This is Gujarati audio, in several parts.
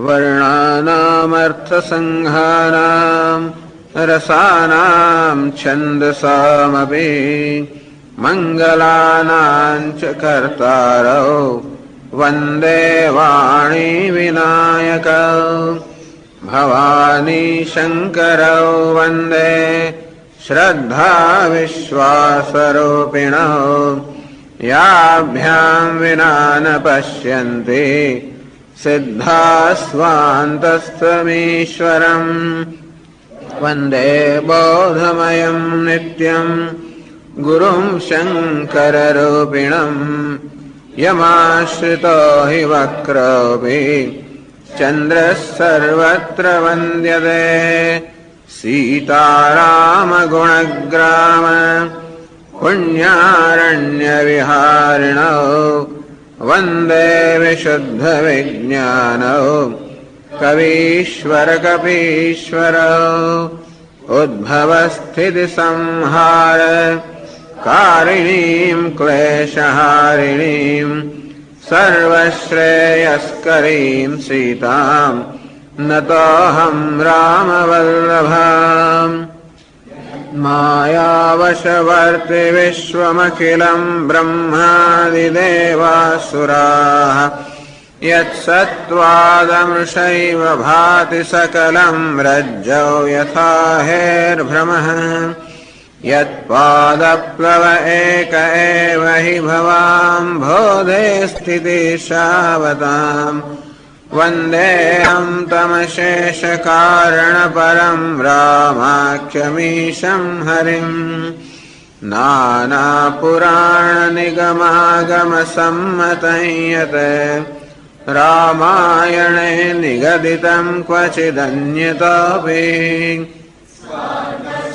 वर्णानामर्थसंहाराम् रसानां छन्दसामपि मङ्गलानां च कर्तारौ वन्दे वाणी विनायकौ भवानी शङ्करौ वन्दे श्रद्धा विश्वासरूपिणौ याभ्यां विना न पश्यन्ति सिद्धा स्वान्तस्तमीश्वरम् वन्दे बोधमयं नित्यं गुरुं शङ्कररूपिणम् यमाश्रितो हि वक्रोऽपि चन्द्रः सर्वत्र वन्द्यते सीतारामगुणग्राम पुण्यारण्यविहारिणौ वन्दे विशुद्धविज्ञानौ कवीश्वरकपीश्वरौ उद्भवस्थितिसंहार कारिणीं क्लेशहारिणीं सर्वश्रेयस्करीं सीतां नतोऽहं रामवल्लभाम् मायावशवर्ति विश्वमखिलं ब्रह्मादिदेवासुराः यत्सत्त्वादमृषैव भाति सकलं रज्जौ यथा हेर्भ्रमः यत्पादप्लव एक एव हि भवाम्भोधे स्थितिशावताम् वन्देऽहं तमशेषकारणपरं रामाख्यमीशं हरिम् नानापुराणनिगमागमसम्मतं यत् रामायणे निगदितं क्वचिदन्यतोऽपि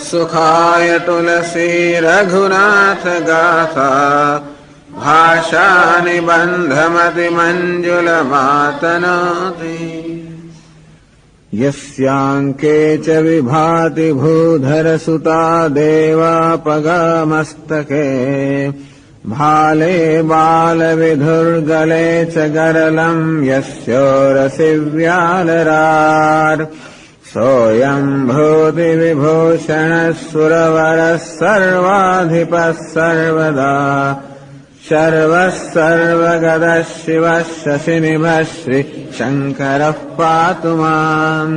सुखाय तुलसी रघुनाथ गाथा भाषा निबन्धमतिमञ्जुलमातनोति यस्याङ्के च विभाति भूधरसुता देवापगामस्तके भाले बालविधुर्गले च गरलं यस्योरसि व्यालरार् सोऽयं भूतिविभूषणः सुरवरः सर्वाधिपः सर्वदा शर्वः सर्वगतः शिवः शशिनिभः श्रीशङ्करः पातु माम्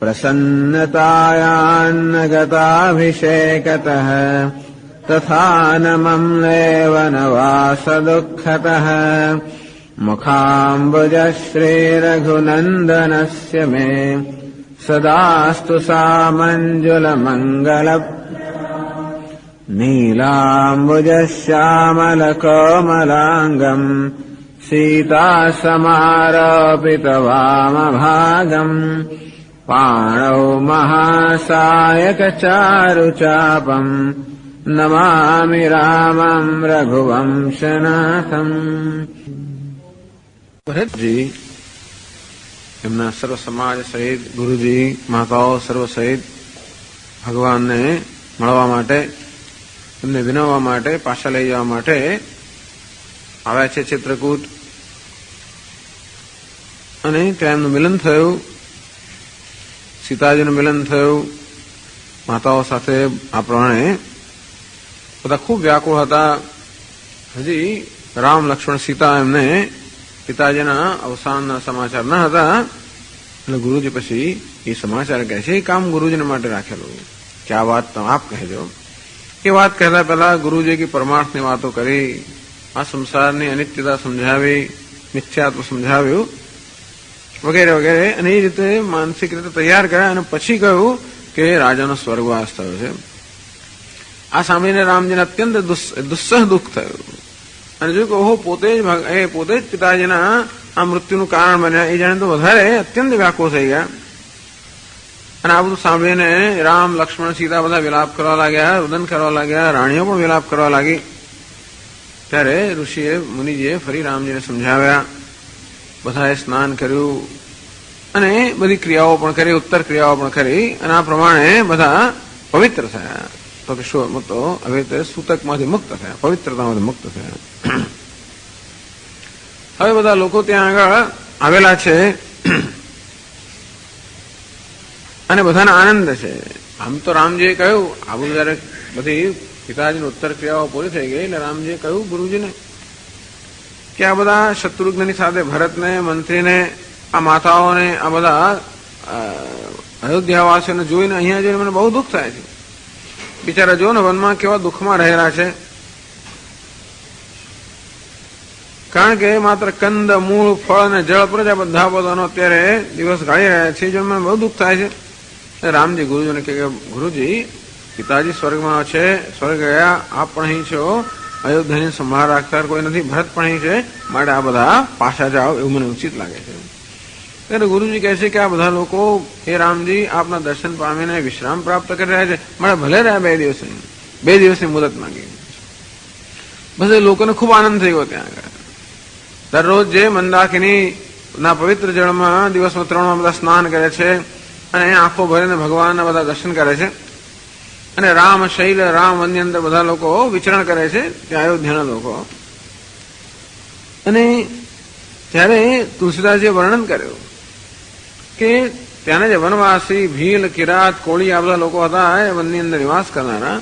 प्रसन्नतायान्नगताभिषेकतः तथा न मम्लेव न वासदुःखतः मुखाम्बुजः श्रीरघुनन्दनस्य मे सदास्तु सामञ्जुलमङ्गल नीलाम्बुजश्यामलकोमलाङ्गम् सीतासमारोपितवामभागम् पाणौ महासायकचारुचापम् नमामि रामं रघुवंशनाथम्। ભરતજી એમના સર્વ સમાજ સહિત ગુરુજી માતાઓ સર્વ સહિત ભગવાનને મળવા માટે એમને વિનવવા માટે પાછા લઈ જવા માટે આવ્યા છે ચિત્રકૂટ અને ત્યાં એમનું મિલન થયું, સીતાજીનું મિલન થયું માતાઓ સાથે. આ પ્રમાણે બધા ખૂબ વ્યાકુળ હતા. હજી રામ લક્ષ્મણ સીતા એમને પિતાજીના અવસાનના સમાચાર ન હતા એટલે ગુરુજી પછી એ સમાચાર કહે છે. એ કામ ગુરુજીને માટે રાખેલું કે આ વાત તો આપ કહેજો. એ વાત કહેતા પહેલા ગુરુજી की પરમાર્થની વાતો કરી, આ સંસારની અનિત્યતા સમજાવી, મિથ્યાત્વ સમજાવ્યું વગેરે વગેરે, અને એ રીતે માનસિક રીતે તૈયાર કર્યા. અને પછી કહ્યું કે રાજાનો સ્વર્ગવાસ થયો છે. આ સાંભળીને રામજીને અત્યંત દુસ્સહ દુઃખ થયું અને જોયું કે ઓહો પોતે જ પિતાજીના આ મૃત્યુનું કારણ બન્યા. એ જાણે તો વધારે અત્યંત વ્યાકુળ થઈ ગયા. અને આ બધું સાંભળીને રામ લક્ષ્મણ સીતા બધા વિલાપ કરવા લાગ્યા, રુદન કરવા લાગ્યા, રાણીઓ પણ વિલાપ કરવા લાગી. ત્યારે ઋષિએ મુનિજીએ ફરી રામજીને સમજાવ્યા. બધાએ સ્નાન કર્યું અને બધી ક્રિયાઓ પણ કરી, ઉત્તર ક્રિયાઓ પણ કરી, અને આ પ્રમાણે બધા પવિત્ર થયા. તો કે શું તો હવે તે સૂતકમાંથી મુક્ત થયા, પવિત્રતામાંથી મુક્ત થયા. હવે બધા લોકો ત્યાં આગળ આવેલા છે અને બધાને આનંદ છે. આમ તો રામજીએ કહ્યું, આ બધું જયારે બધી પિતાજીની ઉત્તર ક્રિયાઓ પૂરી થઈ ગઈ એટલે રામજીએ કહ્યું ગુરુજીને કે આ બધા શત્રુઘ્નની સાથે ભરતને, મંત્રીને, આ માતાઓને, આ બધા અયોધ્યાવાસીઓને જોઈને અહીંયા જોઈને મને બહુ દુઃખ થાય છે. બિચારા જો ને વનમાં કેવા દુઃખમાં રહેલા છે. કારણ કે માત્ર કંદ, મૂળ, ફળ અને જળ પર જ આ બધા પોતાનો અત્યારે દિવસ ગાળી રહ્યા છે. જો મને બહુ દુઃખ થાય છે. રામજી ગુરુજીને કહે કે ગુરુજી, પિતાજી સ્વર્ગમાં છે, સ્વર્ગ ગયા, આપ પણ અહીં છો, અયોધ્યાની સંભાળ રાખતા કોઈ નથી, ભરત પણ અહીં છે, માટે આ બધા પાછા જાઓ એવું મને ઉચિત લાગે છે. ત્યારે ગુરુજી કહે છે કે આ બધા લોકો હે રામજી આપના દર્શન પામીને વિશ્રામ પ્રાપ્ત કરી રહ્યા છે, મારે ભલે રહ્યા 2 દિવસની મુદત માંગી. બસ એ લોકોને ખૂબ આનંદ થઈ ગયો. ત્યાં આગળ દરરોજ જે મંદાકિની ના પવિત્ર જળમાં દિવસમાં 3 બધા સ્નાન કરે છે અને આંખો ભરીને ભગવાનના બધા દર્શન કરે છે. અને રામ શૈલ, રામ વનની અંદર બધા લોકો વિચરણ કરે છે, ત્યાં અયોધ્યાના લોકો. અને ત્યારે તુલસીદાસજીએ વર્ણન કર્યું કે ત્યાંના જે વનવાસી ભીલ, કિરાત, કોળી આ બધા લોકો હતા એ વનની અંદર નિવાસ કરનારા,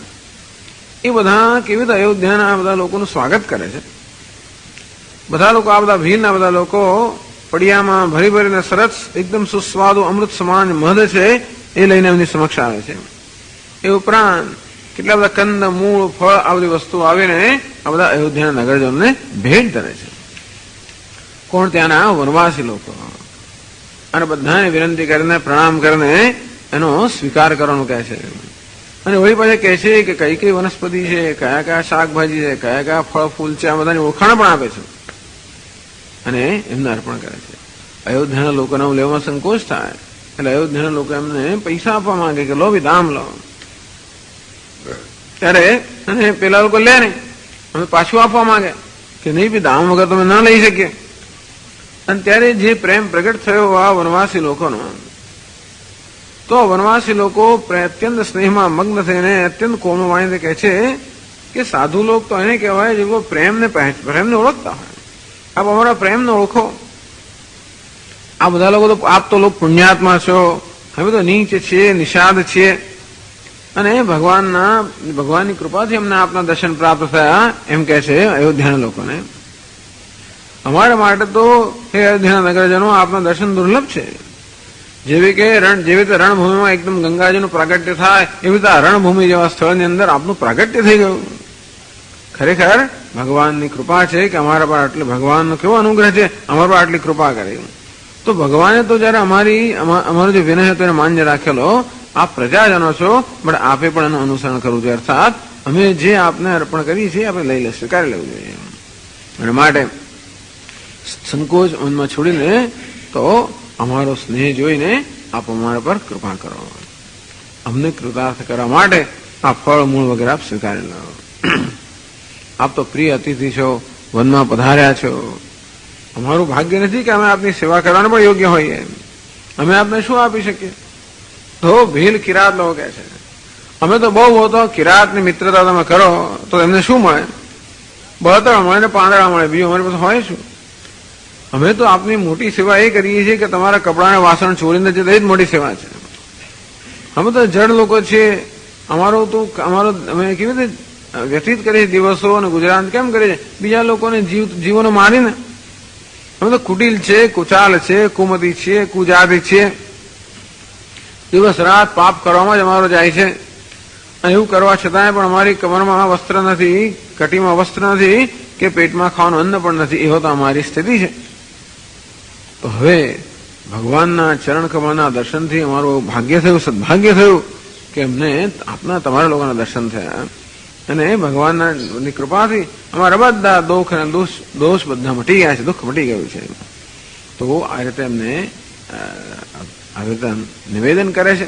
એ બધા કેવી રીતે અયોધ્યાના આ બધા લોકોનું સ્વાગત કરે છે. બધા લોકો, આ બધા ભીલના બધા લોકો પડિયામાં ભરી ભરીને સરસ એકદમ સુસ્વાદુ અમૃત સમાન મધ છે એ લઈને એમની સમક્ષ આવે છે. એ ઉપરાંત કેટલા બધા કંદ, મૂળ, ફળ આ બધી વસ્તુ આવીને આ બધા અયોધ્યાના નગરજનોને ભેટ ધરે છે. કોણ? ત્યાંના વનવાસી લોકો. અને બધાને વિનંતી કરીને, પ્રણામ કરીને એનો સ્વીકાર કરવાનું કહે છે. અને વળી પાછા કહે છે કે કઈ કઈ વનસ્પતિ છે, કયા કયા શાકભાજી છે, કયા કયા ફળ ફૂલ છે, આ બધાની ઓળખાણ પણ આપે છે અને એમને અર્પણ કરે છે. અયોધ્યાના લોકોને લેવામાં સંકોચ થાય એટલે અયોધ્યાના લોકો એમને પૈસા આપવા માંગે કે લો ભી દામ લો. ત્યારે અને પેલા લોકો લે નહીં, અમે પાછું આપવા માંગે કે નહીં ભી દામ વગર તમે ના લઈ શકીએ. અને ત્યારે જે પ્રેમ પ્રગટ થયો આ વનવાસી લોકોનો, તો વનવાસી લોકો અત્યંત સ્નેહમાં મગ્ન થઈને અત્યંત કોમળવાણીને કહે છે કે સાધુ લોક તો એને કહેવાય જે પ્રેમને ઓળખતા હોય. આપ અમારા પ્રેમને ઓળખો. આ બધા લોકો તો આપ તો લોક પુણ્યાત્મા છો, હવે તો નીચ છીએ, નિષાદ છીએ, અને ભગવાનની કૃપાથી અમને આપના દર્શન પ્રાપ્ત થયા એમ કહે છે અયોધ્યાના લોકોને. અમારા માટે તો હે અયોધ્યાના નગરજનો આપના દર્શન દુર્લભ છે. જેવી રીતે રણભૂમિમાં એકદમ ગંગાજીનું પ્રાગટ્ય થાય એવી રીતે રણભૂમિ જેવા સ્થળની અંદર આપનું પ્રાગટ્ય થઈ ગયું. ખરેખર ભગવાનની કૃપા છે કે અમારા પર આટલી, ભગવાનનો કેવો અનુગ્રહ છે, અમારા પર આટલી કૃપા કરી. તો ભગવાને તો જયારે અમારો જે વિનય હતો એને માન્ય રાખેલો, આપ પ્રજાજનો છો, પણ આપે પણ એનું અનુસરણ કરવું જોઈએ. અર્થાત અમે જે આપને અર્પણ કરીએ છીએ આપણે લઈ લેશું, સ્વીકારી લેવું જોઈએ. અને માટે સંકોચ મનમાં છોડીને તો અમારો સ્નેહ જોઈને આપ અમારા પર કૃપા કરો. અમને કૃતાર્થ કરવા માટે આ ફળ મૂળ વગેરે આપ સ્વીકારી લો. આપ તો પ્રિય અતિથિ છો, વનમાં પધાર્યા છો. અમારું ભાગ્ય નથી કે અમે આપની સેવા કરવાને પણ યોગ્ય હોઈએ. અમે આપને શું આપી શકીએ? તો ભીલ, કિરાત લોકો કહે છે અમે તો બહુ હોતો કિરાતની મિત્રતા તમે કરો તો એમને શું મળે? બળતણ મળે ને પાંદડા મળે, બીજું અમારી પાસે હોય શું? અમે તો આપની મોટી સેવા એ કરીએ છીએ કે તમારા કપડાને વાસણ ચોરીને જતા એ જ મોટી સેવા છે. અમે તો જડ લોકો છીએ. અમે કેવી રીતે વ્યતીત કરીએ દિવસો અને ગુજરાત કેમ કરીએ? બીજા લોકોને જીવનો મારીને. અમે તો કુટિલ છે, કુચાલ છે, કુમતી છીએ, કુજાતિ છીએ. દિવસ રાત પાપ કરવામાં જ અમારો જાય છે. એવું કરવા છતાંય પણ અમારી કમરમાં વસ્ત્ર નથી, કટીમાં વસ્ત્ર નથી કે પેટમાં ખાવાનું અન્ન પણ નથી. એવો તો અમારી સ્થિતિ છે. તો હવે ભગવાનના ચરણ કમળના દર્શનથી અમારું ભાગ્ય થયું, સદભાગ્ય થયું કે અમને તમારા લોકોના દર્શન થયા. અને ભગવાનની કૃપાથી અમારા બધા દુઃખ અને દોષ બધા મટી ગયા છે, દુઃખ મટી ગયું છે. તો આ રીતે એમને નિવેદન કરે છે.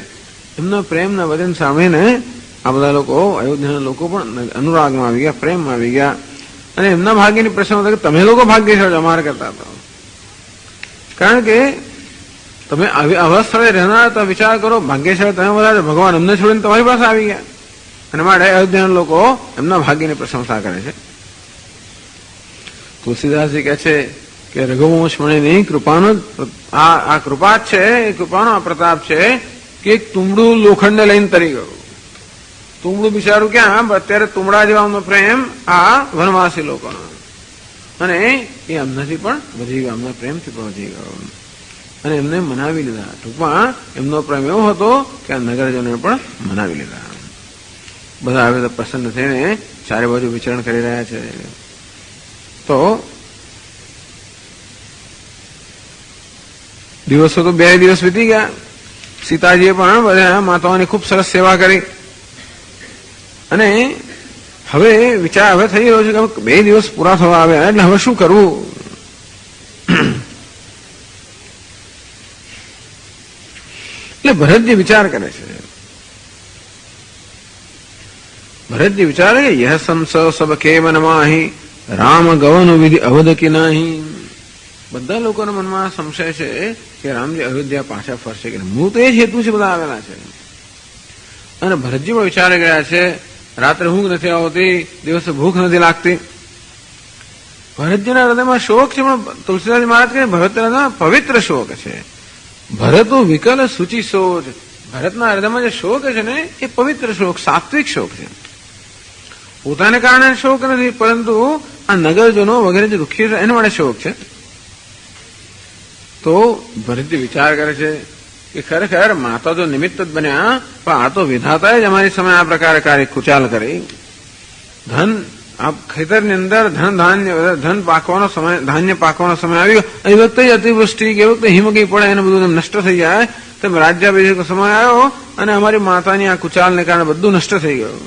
એમના પ્રેમના વચન સાંભળીને આ બધા લોકો, અયોધ્યાના લોકો પણ અનુરાગમાં આવી ગયા, પ્રેમમાં આવી ગયા. અને એમના ભાગ્યની પ્રસન્નતા કે તમે લોકો ભાગ્યશાળી છો અમારા કરતા. તો કારણ કે તમે આવા સ્થળે રહેનાર તો વિચાર કરો, ભાગ્યશાળી તમે બધા ભગવાન અમને છોડીને તમારી પાસે આવી ગયા. અને માટે અયોધ્યાના લોકો એમના ભાગ્યની પ્રશંસા કરે છે. તુલસીદાસજી કહે છે કે રઘુવંશ મણીની કૃપાનો આ કૃપા છે, એ કૃપાનો આ પ્રતાપ છે કે એક તુંબડું લોખંડને લઈને તરી ગયું. તુંબડું બિચારું ક્યાં, અત્યારે તુંબડા જેવાનો પ્રેમ આ વનવાસી લોકોનો, અને એ એમનાથી પણ વધી ગયો, એમના પ્રેમથી પણ વધી ગયો અને એમને મનાવી લીધા. ટૂંકમાં એમનો પ્રેમ એવો હતો કે આ નગરજનોએ પણ મનાવી લીધા. બધા હવે પ્રસન્ન થઈને ચારે બાજુ વિચરણ કરી રહ્યા છે. તો દિવસો તો 2 દિવસ વીતી ગયા. સીતાજીએ પણ બધા માતાઓની ખૂબ સરસ સેવા કરી અને હવે વિચાર હવે થઈ રહ્યો છે કે 2 દિવસ પૂરા થવા આવ્યા એટલે હવે શું કરવું. એટલે ભરતજી વિચાર કરે છે. ભરતજી વિચારે કે યહ સંશય સબ કે મનમાહી રામ ગવન વિધિ અવધ કે નહીં. બધા લોકોના મનમાં સંશય છે કે રામજી અયોધ્યા પાછા ફરશે કે હું તો એ જ હેતુ છે બધા આવેલા છે. અને ભરતજી પણ વિચારે ગયા છે રાત્રે ઊંઘ નથી આવતી, દિવસે ભૂખ નથી લાગતી. ભરતજીના હૃદયમાં શોક છે, પણ તુલસીદાસ મહારાજ કહે ભરતના હૃદયમાં પવિત્ર શોક છે. ભરતો વિકલ સુચિ સોચ. ભરતના હૃદયમાં જે શોક છે ને એ પવિત્ર શોક, સાત્વિક શોક છે. પોતાને કારણે શોક નથી, પરંતુ આ નગરજનો વગેરે જે દુઃખી છે એના માટે શોક છે. તો ભરતજી વિચાર કરે છે કે ખરેખર માતા તો નિમિત્ત જ બન્યા, પણ આ તો વિધાતાએ જ અમારી સામે આ પ્રકારે કાર્ય કુચાલ કરી. ધન આ ખેતરની અંદર ધન પાકવાનો સમય, ધાન્ય પાકવાનો સમય આવ્યો, એ વખતે અતિવૃષ્ટિ કે વખતે હિમગી પડે એને બધું નષ્ટ થઈ જાય, તેમ રાજ્યાભિષેકનો સમય આવ્યો અને અમારી માતાની આ કુચાલને કારણે બધું નષ્ટ થઈ ગયું.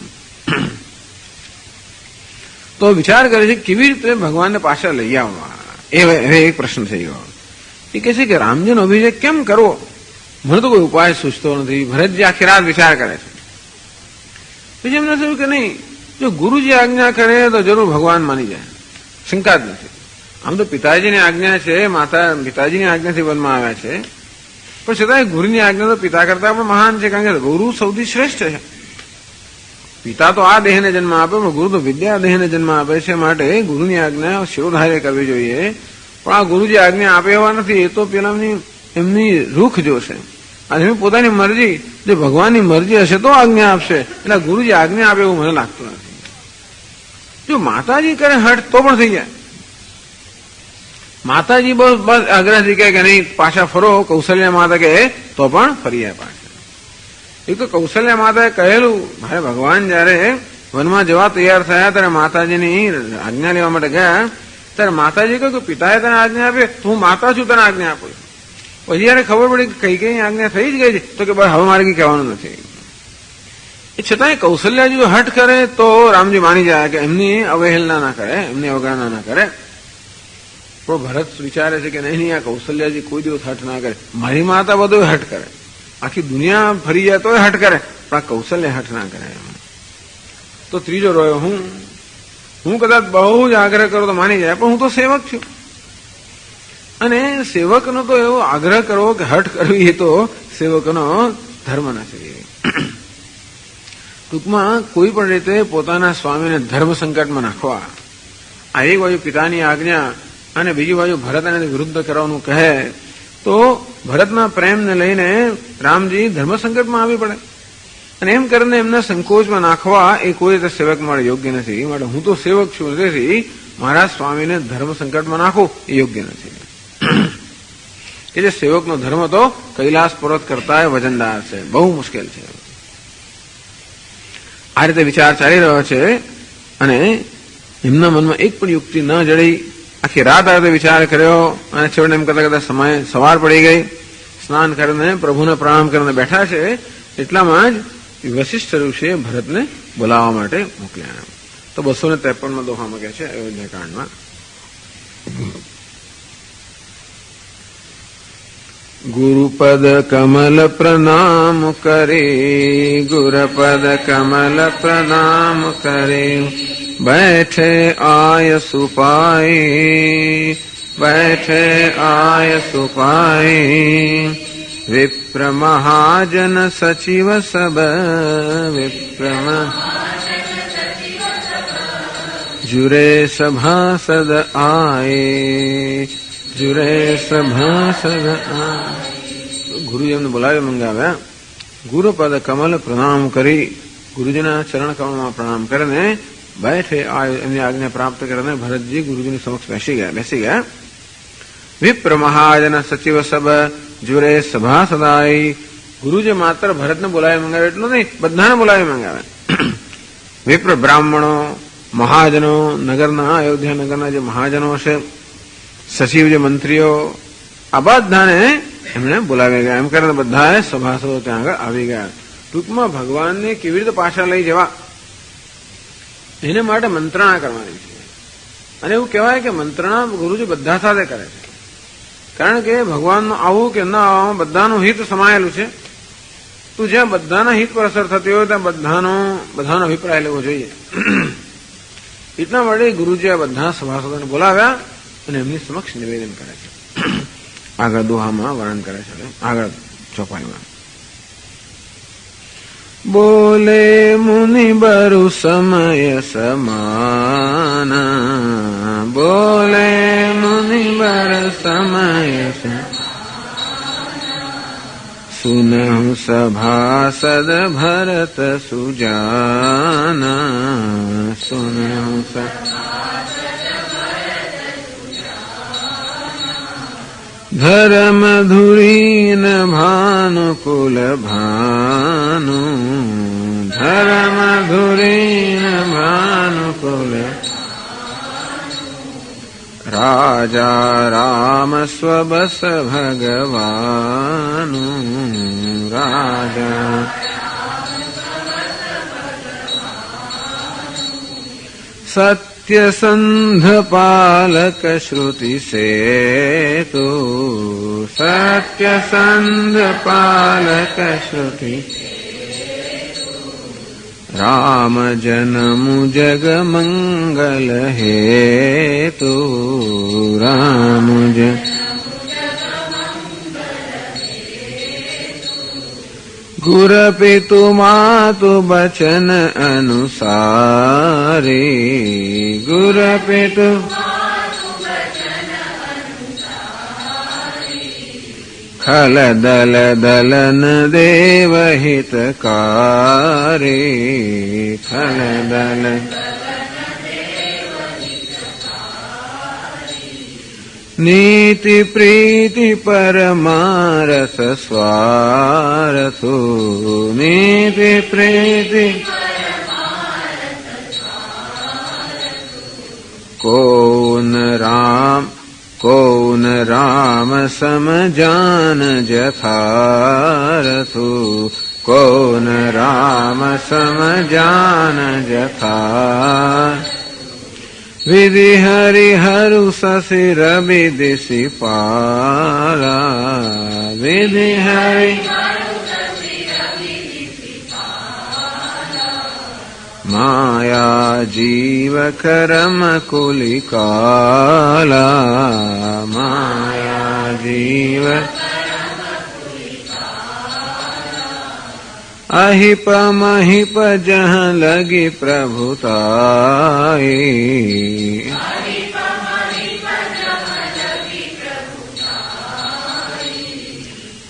તો વિચાર કરે છે કેવી રીતે ભગવાનને પાછા લઈ આવવા. એ એક પ્રશ્ન થઈ ગયો. એ કહે છે કે રામજીનો અભિષેક કેમ કરવો, મને તો કોઈ ઉપાય સૂચતો નથી. ભરતજી આખી રાત વિચાર કરે છે. પછી એમને થયું કે નહીં, જો ગુરુજી આજ્ઞા કરે તો જરૂર ભગવાન માની જાય, શંકા જ નથી. આમ તો પિતાજીની આજ્ઞા છે, માતા પિતાજીની આજ્ઞાથી વનમાં આવ્યા છે, પણ છતાંય ગુરુની આજ્ઞા તો પિતા કરતા પણ મહાન છે, કારણ કે ગુરુ સૌથી શ્રેષ્ઠ છે. પિતા તો આ દેહને જન્મ આપે, પણ ગુરુ તો વિદ્યા દેહને જન્મ આપે છે, માટે ગુરુની આજ્ઞા શિરોધાર્ય કરવી જોઈએ. પણ આ ગુરુજી આજ્ઞા આપે એવા નથી, એ તો પેલાની એમની રૂખ જોશે. અને એમની પોતાની મરજી, જો ભગવાનની મરજી હશે તો આજ્ઞા આપશે, એટલે ગુરુજી આજ્ઞા આપે એવું મને લાગતું નથી. જો માતાજી કરે હટ તો પણ થઈ જાય. માતાજી બસ આગ્રહથી કહે કે નહીં પાછા ફરો, કૌશલ્યા માતા કહે તો પણ ફરી જાય પાછા. એક તો કૌશલ્યા માતાએ કહેલું, ભાઈ ભગવાન જયારે વનમાં જવા તૈયાર થયા ત્યારે માતાજીની આજ્ઞા લેવા માટે ગયા, ત્યારે માતાજી કહ્યું કે પિતાએ તને આજ્ઞા આપે, હું માતા છું તને આજ્ઞા આપું. પછી જયારે ખબર પડી કે કઈ આજ્ઞા થઈ જ ગઈ છે, તો કે બસ હવે મારે કઈ કહેવાનું નથી. એ છતાંય કૌશલ્યાજી જો હઠ કરે તો રામજી માની જાય કે એમની અવહેલના ના કરે, એમની અવગણના ના કરે. પણ ભરત વિચારે છે કે નહીં, આ કૌશલ્યાજી કોઈ દિવસ હઠ ના કરે. મારી માતા બધું હઠ કરે, આખી દુનિયા ફરી જાય તો હઠ કરે, પણ આ કૌશલ્ય હઠ ના કરે. તો ત્રીજો રહ્યો હું કદાચ બહુ જ આગ્રહ કરું તો માની જાય, પણ હું તો સેવક છું, અને સેવકનો તો એવો આગ્રહ કરવો કે હઠ કરવી એ તો સેવકનો ધર્મ નથી. ટૂંકમાં કોઈ પણ રીતે પોતાના સ્વામીને ધર્મ સંકટમાં નાખવા, આ એક બાજુ પિતાની આજ્ઞા અને બીજી બાજુ ભરત એને વિરુદ્ધ કરવાનું કહે, તો ભરતના પ્રેમને લઈને રામજી ધર્મ સંકટમાં આવી પડે. અને એમ કરીને એમના સંકોચમાં નાખવા એ કોઈ રીતે સેવક માટે યોગ્ય નથી. માટે હું તો સેવક છું, તેથી મારા સ્વામીને ધર્મ સંકટમાં નાખવું એ યોગ્ય નથી. કે જે સેવકનો ધર્મ તો કૈલાસ પર્વત કરતા વજનદાર છે, બહુ મુશ્કેલ છે. આ રીતે વિચાર ચાલી રહ્યો છે અને એમના મનમાં એક પણ યુક્તિ ન જડી. આખી રાત આ રીતે વિચાર કર્યો અને છેવટે એમ કરતા કરતા સમય સવાર પડી ગઈ. સ્નાન કરીને પ્રભુને પ્રણામ કરીને બેઠા છે, એટલામાં જ વશિષ્ઠ ઋષિએ ભરતને બોલાવવા માટે મોકલ્યા. તો 253 દોહામાં કહે છે અયોધ્યાકાંડમાં, ગુરુપદ કમલ પ્રણામ કરે, ગુરુપદ કમલ પ્રણામ કરે, बैठे आय सुपाई, बैठे आय सुपाई, विप्र महाजन सचिव सब, विप्र जुरे सभासद आए, जुरे सभासद आए. ગુરુજી એમને બોલાવી મંગાવ્યા ગુરુપદ કમલ પ્રણામ કરી ગુરુજીના ચરણ કમળમાં પ્રણામ કરીને બેઠે એમની આજ્ઞા પ્રાપ્ત કરીને ભરતજી ગુરુજીની સમક્ષ બેસી ગયા. વિપ્ર મહાજન સચિવ સબ જુરે સભા સદાઈ. ગુરુજી માત્ર ભરતને બોલાવી મંગાવે એટલું નહીં, બધાને બોલાવી મંગાવે. વિપ્ર બ્રાહ્મણો, મહાજનો, નગરના અયોધ્યા નગરના જે મહાજનો છે, સચિવ જે મંત્રીઓ, આ બધાને એમણે બોલાવી ગયા. એમ કરીને બધાએ સભાસદો ત્યાં આગળ આવી ગયા. ટૂંકમાં ભગવાનને કેવી રીતે પાછા લઈ જવા એને માટે મંત્રણા કરવાની છે. અને એવું કહેવાય કે મંત્રણા ગુરુજી બધા સાથે કરે છે, કારણ કે ભગવાનનું આવું કે ન આવવામાં બધાનું હિત સમાયેલું છે. તો જ્યાં બધાના હિત પર અસર થતી હોય ત્યાં બધાનો અભિપ્રાય લેવો જોઈએ. એટલા માટે ગુરુજી આ બધા સભાસદોને બોલાવ્યા અને એમની સમક્ષ નિવેદન કરે છે. આગળ દોહામાં વર્ણન કરે છે. આગળ ચોપાઈમાં બોલે મુનિ બરુ સમય સમાન. બોલે મુનિ બર સમય સુનહુ સભાસદ ભરત સુજાન. સુનહુ ધર્મ ધુરીન ભાનુકુલ ભાનુ. ધર્મ ધુરીન ભાનુકુલ રાજા રામ સ્વબસ ભગવાનુ. રાજા સત્ય સંધ પાલક શ્રુતિ સેતુ. સત્ય સંધ પાલક શ્રુતિ રામ જનમુ જગ મંગલ હેતુ. રામ ગુર પિતુ માતુ બચન અનુસારી. ગુર પિતુ ખલ દલ દલન દેવ હિતકારી. ખલ દલ નીતિ પ્રીતિ પરમારસ સ્વારથુ. નીતિ પ્રીતિ કૌન રામ સમજાન જથારથુ. કૌન રામ સમજાન જથા. વિધિ હરિહરુ શશિર વિદિશી પાલા. વિધિ હરિ માયા જીવ કરમ કુલિકાલા. માયા જીવ અહિપ મહિપ જહ લગી પ્રભુતાઈ.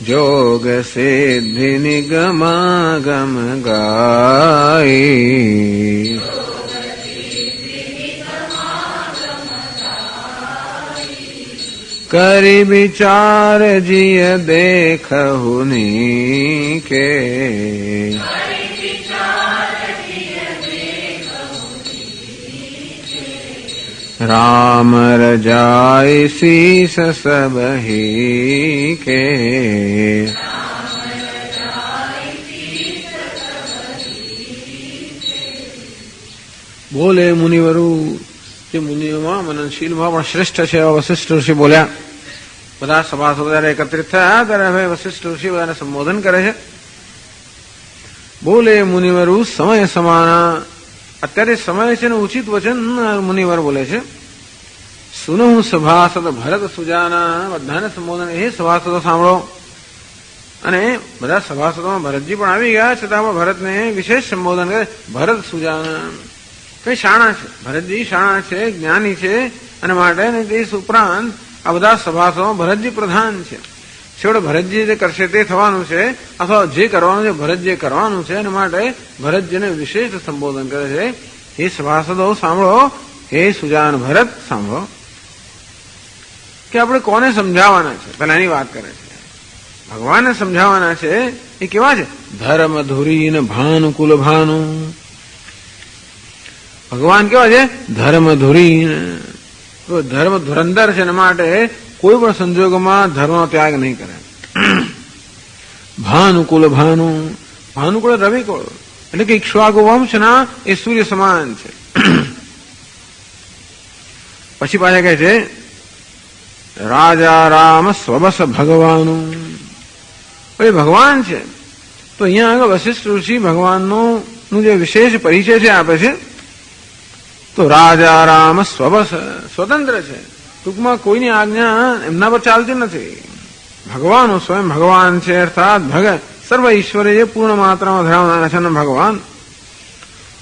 જોગ સિદ્ધિ નિગમાગમ ગાઈ. કરી વિચાર જીય દેખહુ નીકે. રામ રજાય શીસ સબહી કે. બોલે મુનિવરુ. જે મુનિઓમાં મનનશીલમાં પણ શ્રેષ્ઠ છે એવા વશિષ્ઠ ઋષિ બોલ્યા. બધા સભાસદો જયારે એકત્રિત થયા ત્યારે હવે વશિષ્ઠ ઋષિ બધાને સંબોધન કરે છે. બોલે મુનિવરુ સમય સમાના. અત્યારે સમય છે ને ઉચિત વચન મુનિવર બોલે છે. સુનહુ સભાસદ ભરત સુજાના. બધાને સંબોધન. એ સભાસદો સાંભળો. અને બધા સભાસદોમાં ભરતજી પણ આવી ગયા છતાં પણ ભરતને વિશેષ સંબોધન કરે. ભરત સુજાના કઈ શાણા છે. ભરતજી શાણા છે, જ્ઞાની છે, અને માટે દેશ ઉપરાંત આ બધા સભાસદોમાં ભરતજી પ્રધાન છે. છેવટે ભરતજી જે કરશે તે થવાનું છે, અથવા જે કરવાનું છે ભરત જે કરવાનું છે એના માટે ભરતજીને વિશેષ સંબોધન કરે છે. હે સભાસદો સાંભળો, હે સુજાન ભરત સાંભળો, કે આપણે કોને સમજાવવાના છે. પેલા એની વાત કરે છે. ભગવાનને સમજાવવાના છે. એ કેવા છે? ધર્મ ધુરી ને ભાનુકુલ ભાનુ. ભગવાન કેવા છે? ધર્મ ધુરી. ધર્મ ધુરંધર છે, એના માટે કોઈ પણ સંજોગોમાં ધર્મનો ત્યાગ નહીં કરે. ભાનુકુલ ભાનુ. ભાનુકુળ રવિકુળ એટલે કે ઇક્ષ્વાકુ વંશના એ સૂર્ય સમાન છે. પછી પાછા કહે છે રાજા રામ સ્વબસ ભગવાનું. એ ભગવાન છે. તો અહીંયા આગળ વશિષ્ઠ ઋષિ ભગવાનનું જે વિશેષ પરિચય છે આપે છે. તો રાજા રામ સ્વબસ, સ્વતંત્ર છે. ટૂંકમાં કોઈની આજ્ઞા એમના પર ચાલતી નથી. ભગવાન સ્વયં ભગવાન છે, અર્થાત ભગત સર્વ ઈશ્વરે જે પૂર્ણ માત્રામાં ધરાવનારા છે ભગવાન.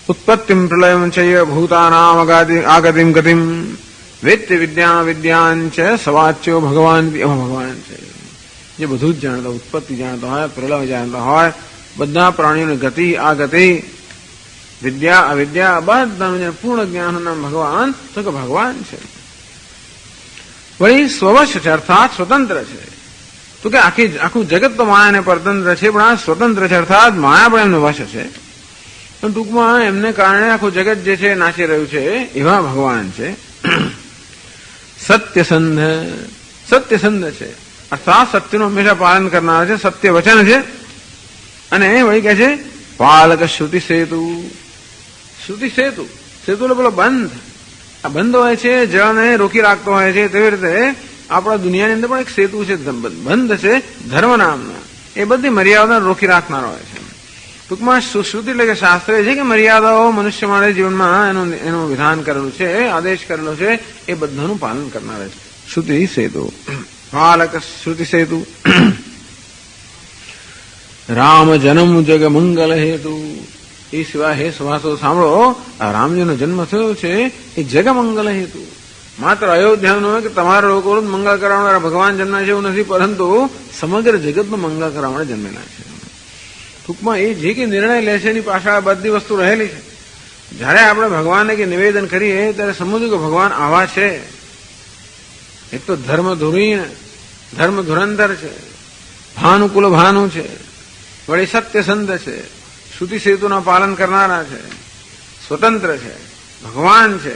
ઉત્પત્તિમ પ્રલયમ છે ભૂતાનામ આગતિમ ગતિમ વેત્ય વિદ્યા વિદ્યાન છે સવાચ્યો ભગવાન. એવા ભગવાન છે જે બધું જ જાણતા, ઉત્પત્તિ જાણતા હોય, પ્રલય જાણતા હોય, બધા પ્રાણીઓની ગતિ આ ગતિ, વિદ્યા અવિદ્યા બધાનું પૂર્ણ જ્ઞાનના ભગવાન. તો કે ભગવાન છે. વળી સ્વવશ છે, અર્થાત સ્વતંત્ર છે. તો કે આખું જગત તો માયાને પરતંત્ર છે, પણ આ સ્વતંત્ર છે, અર્થાત માયા પણ એમનો વશ છે. પણ ટૂંકમાં એમને કારણે આખું જગત જે છે નાચી રહ્યું છે એવા ભગવાન છે. સત્યસંધ, સત્યસંધ છે, અર્થાત સત્યનું હંમેશા પાલન કરનારા છે, સત્ય વચન છે. અને વળી કહે છે પાલક શ્રુતિ સેતુ. શ્રુતિ સેતુ, સેતુ એટલે પેલો બંધ. આ બંધ હોય છે, જળને રોકી રાખતો હોય છે. તેવી રીતે આપણા દુનિયાની અંદર પણ એક સેતુ છે, બંધ છે ધર્મ નામના. એ બધી મર્યાદાને રોકી રાખનારો હોય છે. ટૂંકમાં શ્રુતિ એટલે કે શાસ્ત્રે છે કે મર્યાદાઓ મનુષ્ય માટે જીવનમાં એનું વિધાન કરેલું છે, આદેશ કરેલો છે, એ બધાનું પાલન કરનાર છે. શ્રુતિ સેતુ, પાલક શ્રુતિ સેતુ. રામ જન્મ જગ મંગલ હેતુ. એ સિવાય હે સભાસો સાંભળો, આ રામજીનો જન્મ થયો છે એ જગ મંગલ હેતુ. માત્ર અયોધ્યાનો કે તમારા લોકોનું મંગળ કરાવનારા ભગવાન જન્મ્યા છે એવું નથી, પરંતુ સમગ્ર જગતનું મંગળ કરાવવા જન્મેલા છે. ટૂંકમાં એ જે કે નિર્ણય લે છે એની પાછળ આ બધી વસ્તુ રહેલી છે. જયારે આપણે ભગવાનને કે નિવેદન કરીએ ત્યારે સમજવું કે ભગવાન આવા છે. એક તો ધર્મ ધુરીણ, ધર્મ ધુરંધર છે, ભાનુકુલ ભાનુ છે, વળી સત્યસંધ છે, શ્રુતિ સેતુના પાલન કરનારા છે, સ્વતંત્ર છે, ભગવાન છે.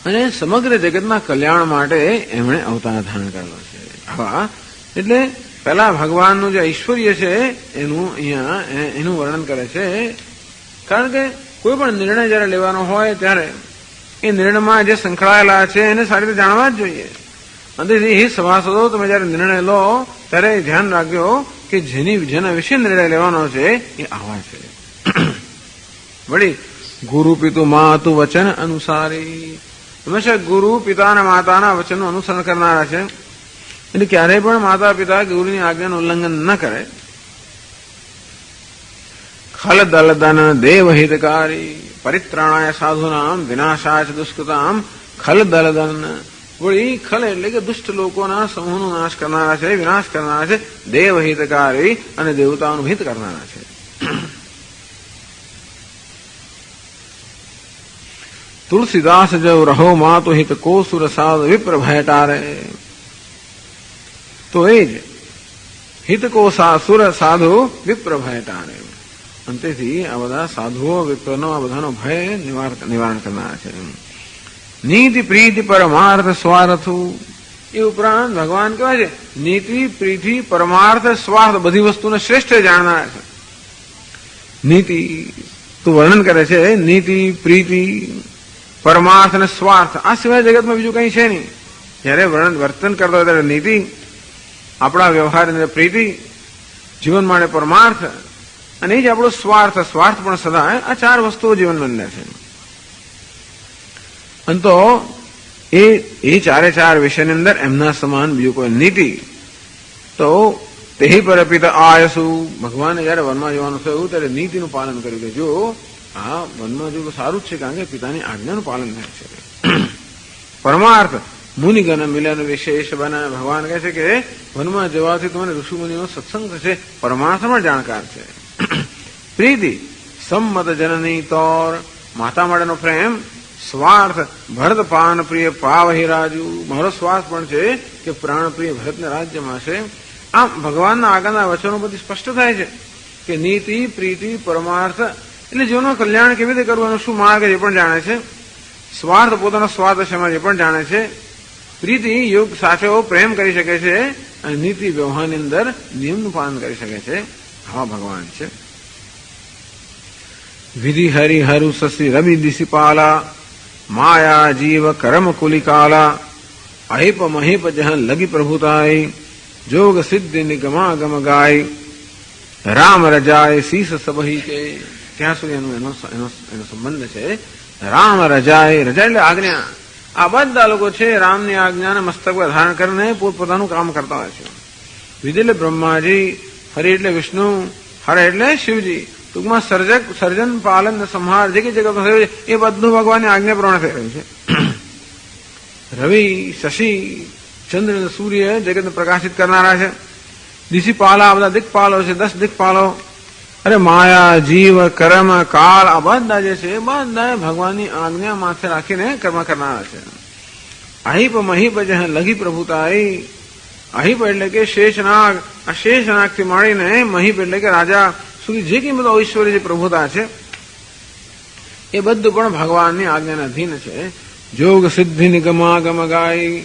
અને સમગ્ર જગતના કલ્યાણ માટે એમણે અવતાર ધારણ કરેલો છે. આવા એટલે પહેલા ભગવાનનું જે ઐશ્વર્ય છે એનું અહીંયા એનું વર્ણન કરે છે. કારણ કે કોઈ પણ નિર્ણય જયારે લેવાનો હોય ત્યારે એ નિર્ણયમાં જે સંકળાયેલા છે એને સારી રીતે જાણવા જ જોઈએ. અંતેથી હે સભાસદો, તમે જયારે નિર્ણય લો ત્યારે ધ્યાન રાખજો કે જેના વિશે નિર્ણય લેવાનો છે એ આવા છે. વળી ગુરુ પિતુ માતુ વચન અનુસારી. હંમેશા ગુરુ પિતા અને માતાના વચનનું અનુસરણ કરનારા છે. એટલે ક્યારેય પણ માતા પિતા ગુરુની આજ્ઞાનું ઉલ્લંઘન ન કરે. ખલ દલદન દેવ હિતકારી પરિત્રાણાય સાધુનામ વિનાશાય દુષ્કૃતામ. ખલ દલદન, વળી ખલ એટલે કે દુષ્ટ લોકોના સમૂહનો નાશ કરનારા છે, વિનાશ કરનારા છે. દેવ હિતકારી અને દેવતાઓનું હિત કરનારા છે. તુલસીદાસ જો રહો માતો હિત કો સુર સાધ વિપ્ર ભયટારે. તો એ જ હિત કો સુર સાધુ વિપ્ર ભયટારે. અંતેથી આ બધા સાધુઓ વિપ્રનો આ બધાનો ભય નિવારણ કરનારા છે. નીતિ પ્રીતિ પરમાર્થ સ્વાર્થ. એ ઉપરાંત ભગવાન કહેવાય છે નીતિ પ્રીતિ પરમાર્થ સ્વાર્થ, બધી વસ્તુને શ્રેષ્ઠ જાણનારા છે. નીતિ તો વર્ણન કરે છે, નીતિ પ્રીતિ પરમાર્થ અને સ્વાર્થ, આ સિવાય જગતમાં બીજું કઈ છે નહીં. જયારે વર્તન કરતા હોય ત્યારે નીતિ, આપણા વ્યવહારની અંદર પ્રીતિ, જીવન માટે પરમાર્થ, અને એ જ આપણો સ્વાર્થ. સ્વાર્થ પણ સદા આ ચાર વસ્તુઓ જીવનમાં અંદર છે. અને તો એ ચારે ચાર વિષયની અંદર એમના સમાન બીજું કોઈ નીતિ. તો તેહી પર પિતા આયસુ. ભગવાને જયારે વનમાં જવાનું થયું ત્યારે નીતિનું પાલન કર્યું કે જો આ વનમાં જો સારું જ છે, કારણ કે પિતાની આજ્ઞાનું પાલન થાય છે. પરમાર્થ, મુનિગણ મિલન વિશેષ બના. ભગવાન કહે છે કે વનમાં જવાથી તમને ઋષિ મુનિનો સત્સંગ થશે, પરમાર્થમાં જાણકાર છે. પ્રીતિ સંમત જનની તોર, માતા માટેનો પ્રેમ. સ્વાર્થ ભરત પાન પ્રિય પાવહી રાજુ, મારો સ્વાર્થ પણ છે કે પ્રાણ પ્રિય ભરતને રાજ્યમાં છે. આમ ભગવાનના આગળના વચનો બધી સ્પષ્ટ થાય છે કે નીતિ પ્રીતિ પરમાર્થ એટલે જીવનનું કલ્યાણ કેવી રીતે કરવાનું, શું માર્ગ એ પણ જાણે છે. સ્વાર્થ પોતાનો સ્વાર્થ છે એ પણ જાણે છે. પ્રીતિ યોગ સાચો પ્રેમ કરી શકે છે અને નીતિ વ્યવહારની અંદર નિયમનું પાલન કરી શકે છે. આવા ભગવાન છે. વિધિ હરિ હરુ શશી રવિ દિશિપાલા, માયા જીવ કર્મ કુલિકાલા, અહિપ મહિપ જહ લગી પ્રભુતાઈ, જોગ સિદ્ધિ નિગમાગમ ગાય, રામ રજાય શીશ સબહી કે. ત્યાં સુધી એનો સંબંધ છે. રામ રજાય, રજા એટલે આજ્ઞા. આ બધા લોકો છે રામની આજ્ઞાને મસ્તક પર ધારણ કરીને પોતપોતાનું કામ કરતા હોય છે. વિધિ એટલે બ્રહ્માજી, હરિ એટલે વિષ્ણુ, હર એટલે શિવજી. ટૂંકમાં સર્જન પાલન સંહાર જે કઈ જગતમાં થયું છે એ બધું ભગવાનની આજ્ઞા પ્રમાણે થઈ રહ્યું છે. રવિ શશી ચંદ્ર અને સૂર્ય જગતને પ્રકાશિત કરનારા છે. દિશીપાલા બધા દિક્પાલો છે, 10 દિક્પાલો. અરે માયા જીવ કર્મ કાળ આ બધા જે છે એ બધા ભગવાનની આજ્ઞા માથે રાખીને કર્મ કરનારા છે. અહિપ મહિપ જે લગી પ્રભુતાઈ, અહિપ એટલે કે શેષનાગ, આ શેષનાગ થી માંડીને મહિપ એટલે કે રાજા સુધી જે કઈ બધો ઐશ્વર્ય જે પ્રભુતા છે એ બધું પણ ભગવાનની આજ્ઞાના અધીન છે. જોગ સિદ્ધિ નિગમાગમ ગાય,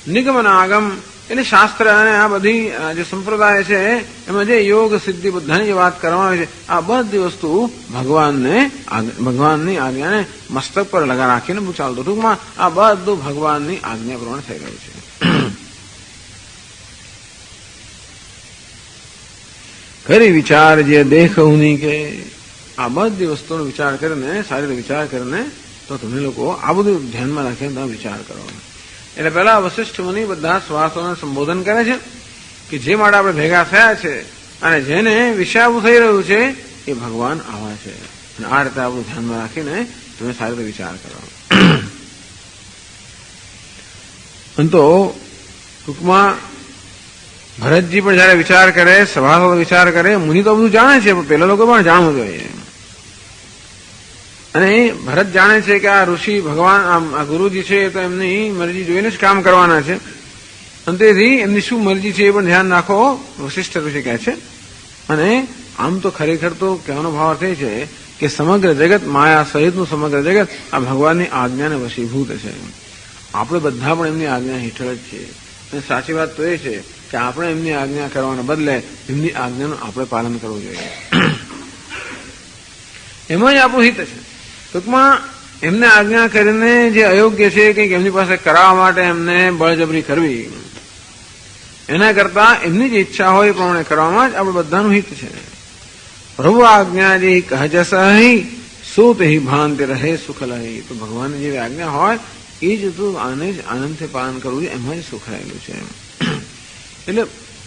નિગમન આગમ એટલે શાસ્ત્ર અને આ બધી જે સંપ્રદાય છે એમાં જે યોગ સિદ્ધિ બધાની જે વાત કરવામાં આવે છે આ બધી વસ્તુ ભગવાનની આજ્ઞાને મસ્તક પર લગા રાખીને ચાલતું. ટૂંકમાં આ બધું ભગવાનની આજ્ઞા પ્રમાણે થઈ રહ્યું છે. કરી વિચાર જે દેખ ઉની કે, આ બધી વસ્તુનો વિચાર કરીને સારી રીતે વિચાર કરીને તો તમે લોકો આ બધું ધ્યાનમાં રાખીને તમે વિચાર કરો. એટલે પહેલા વશિષ્ઠ મુનિ બધા સ્વાર્થોને સંબોધન કરે છે કે જે માટે આપણે ભેગા થયા છે અને જેને વિષયાવું થઈ રહ્યું છે એ ભગવાન આવા છે. અને આ રીતે આપણું ધ્યાનમાં રાખીને તમે સારી રીતે વિચાર કરો. તો ટૂંકમાં ભરતજી પણ જયારે વિચાર કરે, સભાસદો વિચાર કરે, મુનિ તો બધું જાણે છે પણ પેલા લોકો પણ જાણવું જોઈએ. અને ભરત જાણે છે કે આ ઋષિ ભગવાન આ ગુરુજી છે તો એમની મરજી જોઈને જ કામ કરવાના છે. અને તેથી એમની શું મરજી છે એ પણ ધ્યાન રાખો, વશિષ્ઠ ઋષિ કહે છે. અને આમ તો ખરેખર તો કહેવાનો ભાવ એ છે કે સમગ્ર જગત માયા સહિતનું સમગ્ર જગત આ ભગવાનની આજ્ઞાને વશીભૂત છે. આપણે બધા પણ એમની આજ્ઞા હેઠળ જ છીએ. અને સાચી વાત તો એ છે કે આપણે એમની આજ્ઞા કરવાના બદલે એમની આજ્ઞાનું આપણે પાલન કરવું જોઈએ. એમાં જ આપણું હિત છે. ટૂંકમાં એમને આજ્ઞા કરીને જે અયોગ્ય છે કંઈક એમની પાસે કરાવવા માટે એમને બળજબરી કરવી એના કરતા એમની જે ઈચ્છા હોય એ પ્રમાણે કરવામાં જ આપણે બધાનું હિત છે. પ્રભુ આજ્ઞા જે કહજસ સોત હિ ભાંતિ રહે સુખ લહી. તો ભગવાનની જે આજ્ઞા હોય એ જ તું આને જ આનંદથી પાલન કરવું છે, એમાં જ સુખ રહેલું છે. એટલે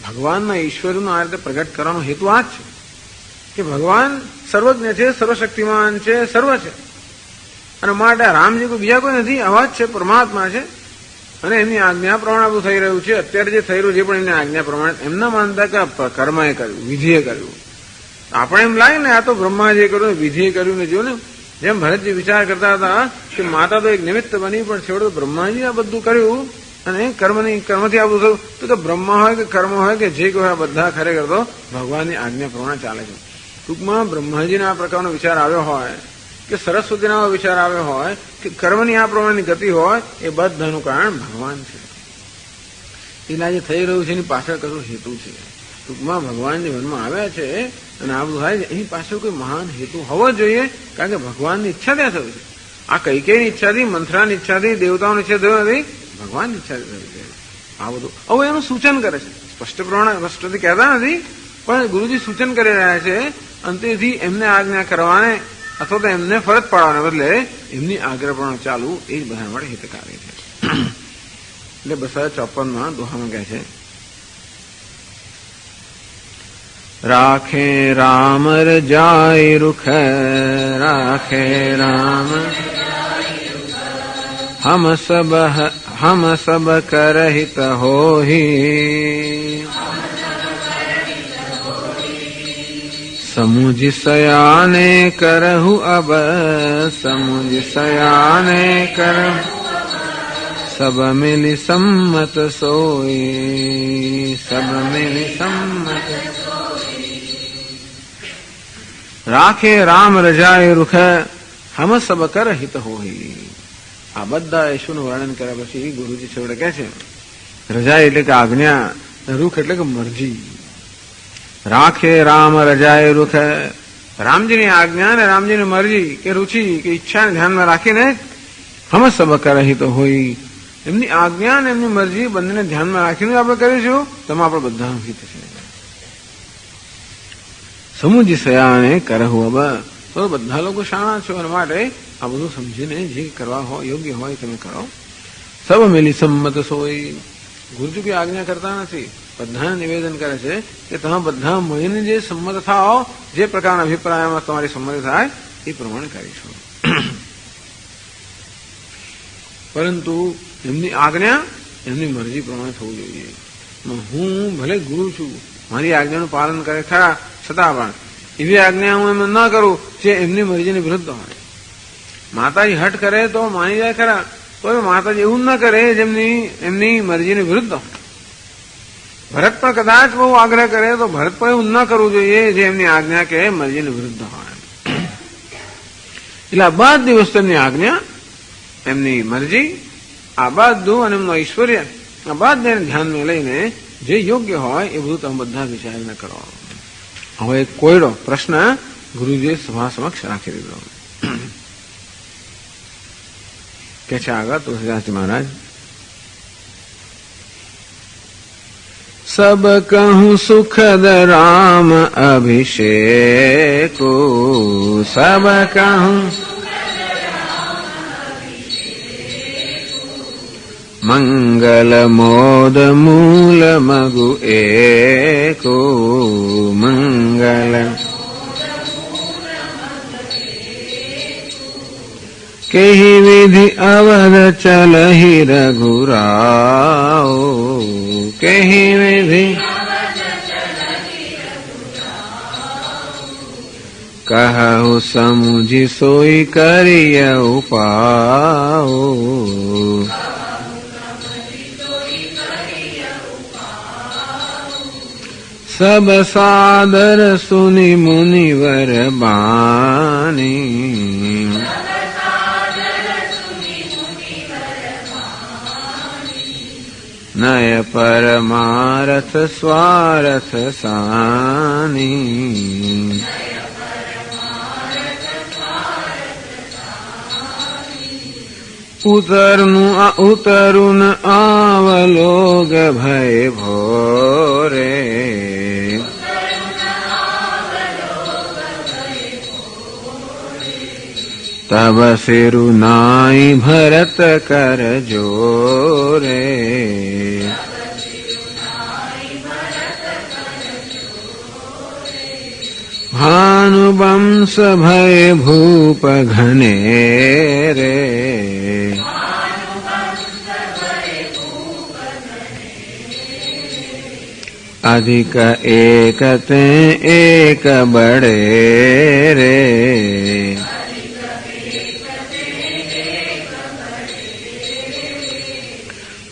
ભગવાનના ઈશ્વરનો આ રીતે પ્રગટ કરવાનો હેતુ આ જ છે કે ભગવાન સર્વજ્ઞ છે, સર્વશક્તિમાન છે, સર્વ છે. અને માટે રામજી કોઈ બીજા કોઈ નથી, આવા જ છે, પરમાત્મા છે. અને એમની આજ્ઞા પ્રમાણે બધું થઈ રહ્યું છે. અત્યારે જે થઈ રહ્યું છે પણ એમની આજ્ઞા પ્રમાણે એમના માનતા કે કર્મએ કર્યું, વિધિએ કર્યું. આપણે એમ લાગે ને આ તો બ્રહ્માજીએ કર્યું, વિધિએ કર્યું ને જો ને જેમ ભરતજી વિચાર કરતા હતા કે માતા તો એક નિમિત્ત બની પણ છેવટે બ્રહ્માજી આ બધું કર્યું અને કર્મથી આ બધું થયું. તો કે બ્રહ્મા હોય કે કર્મ હોય કે જે કોઈ બધા ખરેખર તો ભગવાનની આજ્ઞા પ્રમાણે ચાલે છે. ટૂંકમાં બ્રહ્માજીને આ પ્રકારનો વિચાર આવ્યો હોય કે સરસ્વતીનો વિચાર આવ્યો હોય કે કર્મની આ પ્રમાણેની ગતિ હોય એ બધાનું કારણ ભગવાન છે. એના જે થઈ રહ્યું છે એની પાછળ કશું હેતુ છે. ટૂંકમાં ભગવાન જે મનમાં આવ્યા છે અને આ બધું થાય છે એની પાછળ કોઈ મહાન હેતુ હોવો જોઈએ. કારણ કે ભગવાનની ઈચ્છા ત્યાં થયું છે. આ કૈકેયની ઈચ્છાથી, મંથરાની ઈચ્છાથી, દેવતાઓની ઈચ્છા થયું નથી, ભગવાનની ઈચ્છા થયું છે. આ બધું હવે એનું સૂચન કરે છે. સ્પષ્ટથી કહેતા નથી પણ ગુરુજી સૂચન કરી રહ્યા છે. અંતેથી એમને આજ્ઞા કરવાને અથવા તો એમને ફરજ પાડવાને બદલે એમની આગ્રહ પણ ચાલુ એ જ બધા માટે હિતકારી છે. એટલે 254 દોહામાં કહે છે રાખે રામ રજાય રૂખ, રાખે રામ हम सब करहित होहि। समुझ सयाने करहु अब, समुझ सयाने करहु, सब मिलि सम्मत सोई, सब मिलि सम्मत राखे राम रजाए रुख, हम सब कर हित होई। આ બધા યશુનું વર્ણન કર્યા પછી ગુરુજી છેવડે કહે છે રજાય એટલે કે આજ્ઞા, રૂખ એટલે કે મરજી. રાખે રામ રજાય રૂખ, રામજીની આજ્ઞા ને રામજીની મરજી કે રુચિ કે ઈચ્છાને ધ્યાનમાં રાખીને હમ સબ કરહિત હોય. એમની આજ્ઞા અને એમની મરજી બંનેને ધ્યાનમાં રાખીને આપણે કરીશું તેમાં આપણે બધાનું હિત છે. સમુજી સયાને કરહુ અબ, તો બધા લોકો શાણા છો એના માટે આ બધું સમજીને જે કરવા હોય યોગ્ય હોય તમે કરો. સબ મિલી સંમત સોય. ગુરુજી કોઈ આજ્ઞા કરતા નથી, બધાને નિવેદન કરે છે કે તમે બધા મળીને જે સંમત થાઓ, જે પ્રકારના અભિપ્રાયમાં તમારી સંમતિ થાય એ પ્રમાણે કરીશું. પરંતુ એમની આજ્ઞા એમની મરજી પ્રમાણે થવું જોઈએ. હું ભલે ગુરુ છું, મારી આજ્ઞાનું પાલન કરે ખરા, છતાં પણ એવી આજ્ઞા હું એમ ન કરું જે એમની મરજીની વિરુદ્ધ હોય. માતાજી હઠ કરે તો માની જાય ખરા, તો માતાજી એવું ન કરે જેમની એમની મરજીની વિરુદ્ધ હોય. ભરત પણ કદાચ બહુ આગ્રહ કરે તો ભરત પણ એવું ન કરવું જોઈએ જે એમની આજ્ઞા કે મરજીની વિરુદ્ધ હોય. એટલે આ બધી વસ્તુ એમની આજ્ઞા, એમની મરજી, આ બધું અને એમનો ઐશ્વર્ય, આ બધાને ધ્યાનમાં લઈને જે યોગ્ય હોય એ બધું તમે બધા વિચારીને કરો. હવે એક કોયડો પ્રશ્ન ગુરુજીએ સભા સમક્ષ રાખી દીધો. કે છે આગળ તુલસીદાસજી મહારાજ, सब कहूँ सुखद राम अभिषेको, सब कहूँ मंगल मोद मूल मगु एको, मंगल केहि विधि अवध चलहि रघुराओ, केहि विधि कहु समुझि सोई करिय उपाओ, सब सादर सुनि मुनिवर बानी, नय परमारथ स्वारथ सानी, उतरुन आवलोग भय भोरे, तब सिरु नाई भरत कर जोरे, भानुवंश भय भूप घनेरे, अधिक एकते एक बड़े रे,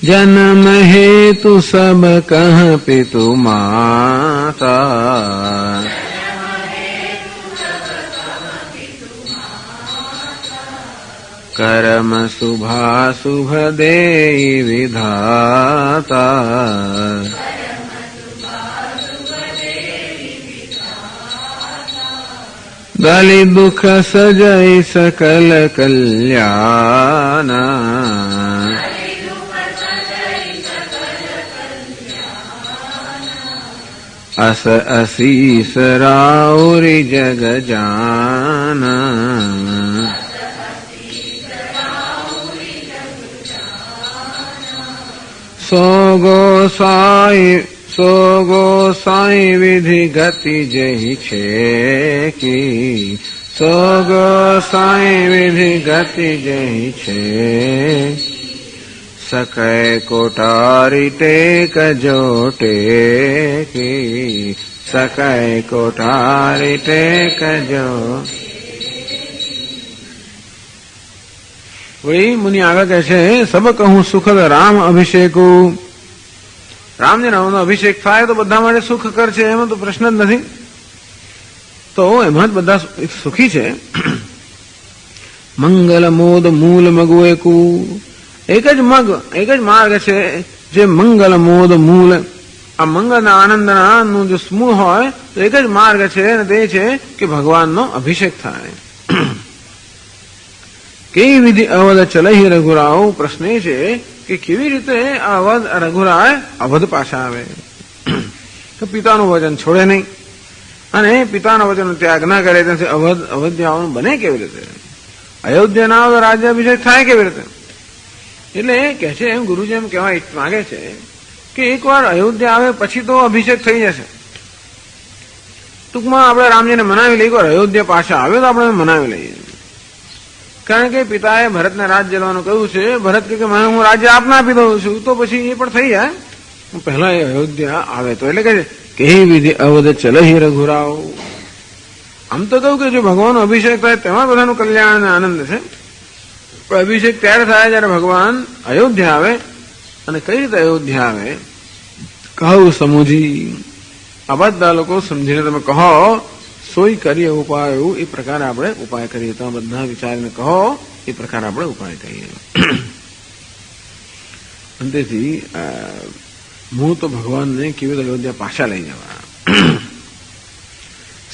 जन्म हेतु सब कह पितु माता, कर्म शुभा शुभ देई विधाता, दलि दुख सजई सकल कल्याण, अस असीस राउरि जग जाना, सो गोसाई विधि गति जहि छेकी, सो गोसाई विधि गति जहि छे, સકય કોટારી ટેક જો ટેકી, સકય કોટારી ટેક જો. વળી મુનિ આગળ કહે છે, સબ કહું સુખદ રામ અભિષેકુ. રામજી નામનો અભિષેક થાય તો બધા માટે સુખ કર છે, એમાં તો પ્રશ્ન જ નથી. તો એમાં જ બધા સુખી છે. મંગલ મોદ મૂલ મગુએકુ. એક જ મગ, એક જ માર્ગ છે જે મંગલ મોદ મૂળ, આ મંગળના આનંદના નું જો સમૂહ હોય તો એક જ માર્ગ છે, અને તે છે કે ભગવાનનો અભિષેક થાય. કેવી વિધિ અવધ ચલહી રઘુરાવ. પ્રશ્ન એ છે કે કેવી રીતે અવધ રઘુરાય અવધ પાછા આવે. તો પિતાનું વચન છોડે નહીં અને પિતાના વચનનો ત્યાગ ના કરે, ત્યાંથી અવધ્યાવાનું બને કેવી રીતે? અયોધ્યાના રાજ્યાભિષેક થાય કેવી રીતે? એટલે કહે છે, એમ ગુરુજી એમ કહેવા માંગે છે કે એકવાર અયોધ્યા આવે પછી તો અભિષેક થઈ જશે. ટૂંકમાં આપણે રામજીને મનાવી લઈએ, એકવાર અયોધ્યા પાછા આવે તો આપણે મનાવી લઈએ. કારણ કે પિતાએ ભરતને રાજ્ય લેવાનું કહ્યું છે. ભરત કે હું રાજ્ય આપને આપી દઉં છું, તો પછી એ પણ થઈ જાય. પહેલા એ અયોધ્યા આવે તો. એટલે કે કેવી વિધિ અવધ ચલહી રઘુરાવ. આમ તો કહું કે જો ભગવાનનો અભિષેક થાય તેમાં બધાનું કલ્યાણ અને આનંદ છે. પણ અભિષેક ત્યારે થાય જયારે ભગવાન અયોધ્યા આવે. અને કઈ રીતે અયોધ્યા આવે કહું સમૂજી. આ બધા લોકો સમજીને તમે કહો, સોય કરીએ ઉપાય. એવું એ પ્રકારે આપણે ઉપાય કરીએ. તો બધા વિચારીને કહો, એ પ્રકારે આપણે ઉપાય કરીએ. અંતેથી હું તો ભગવાનને કેવી રીતે અયોધ્યા પાછા લઈ જવા.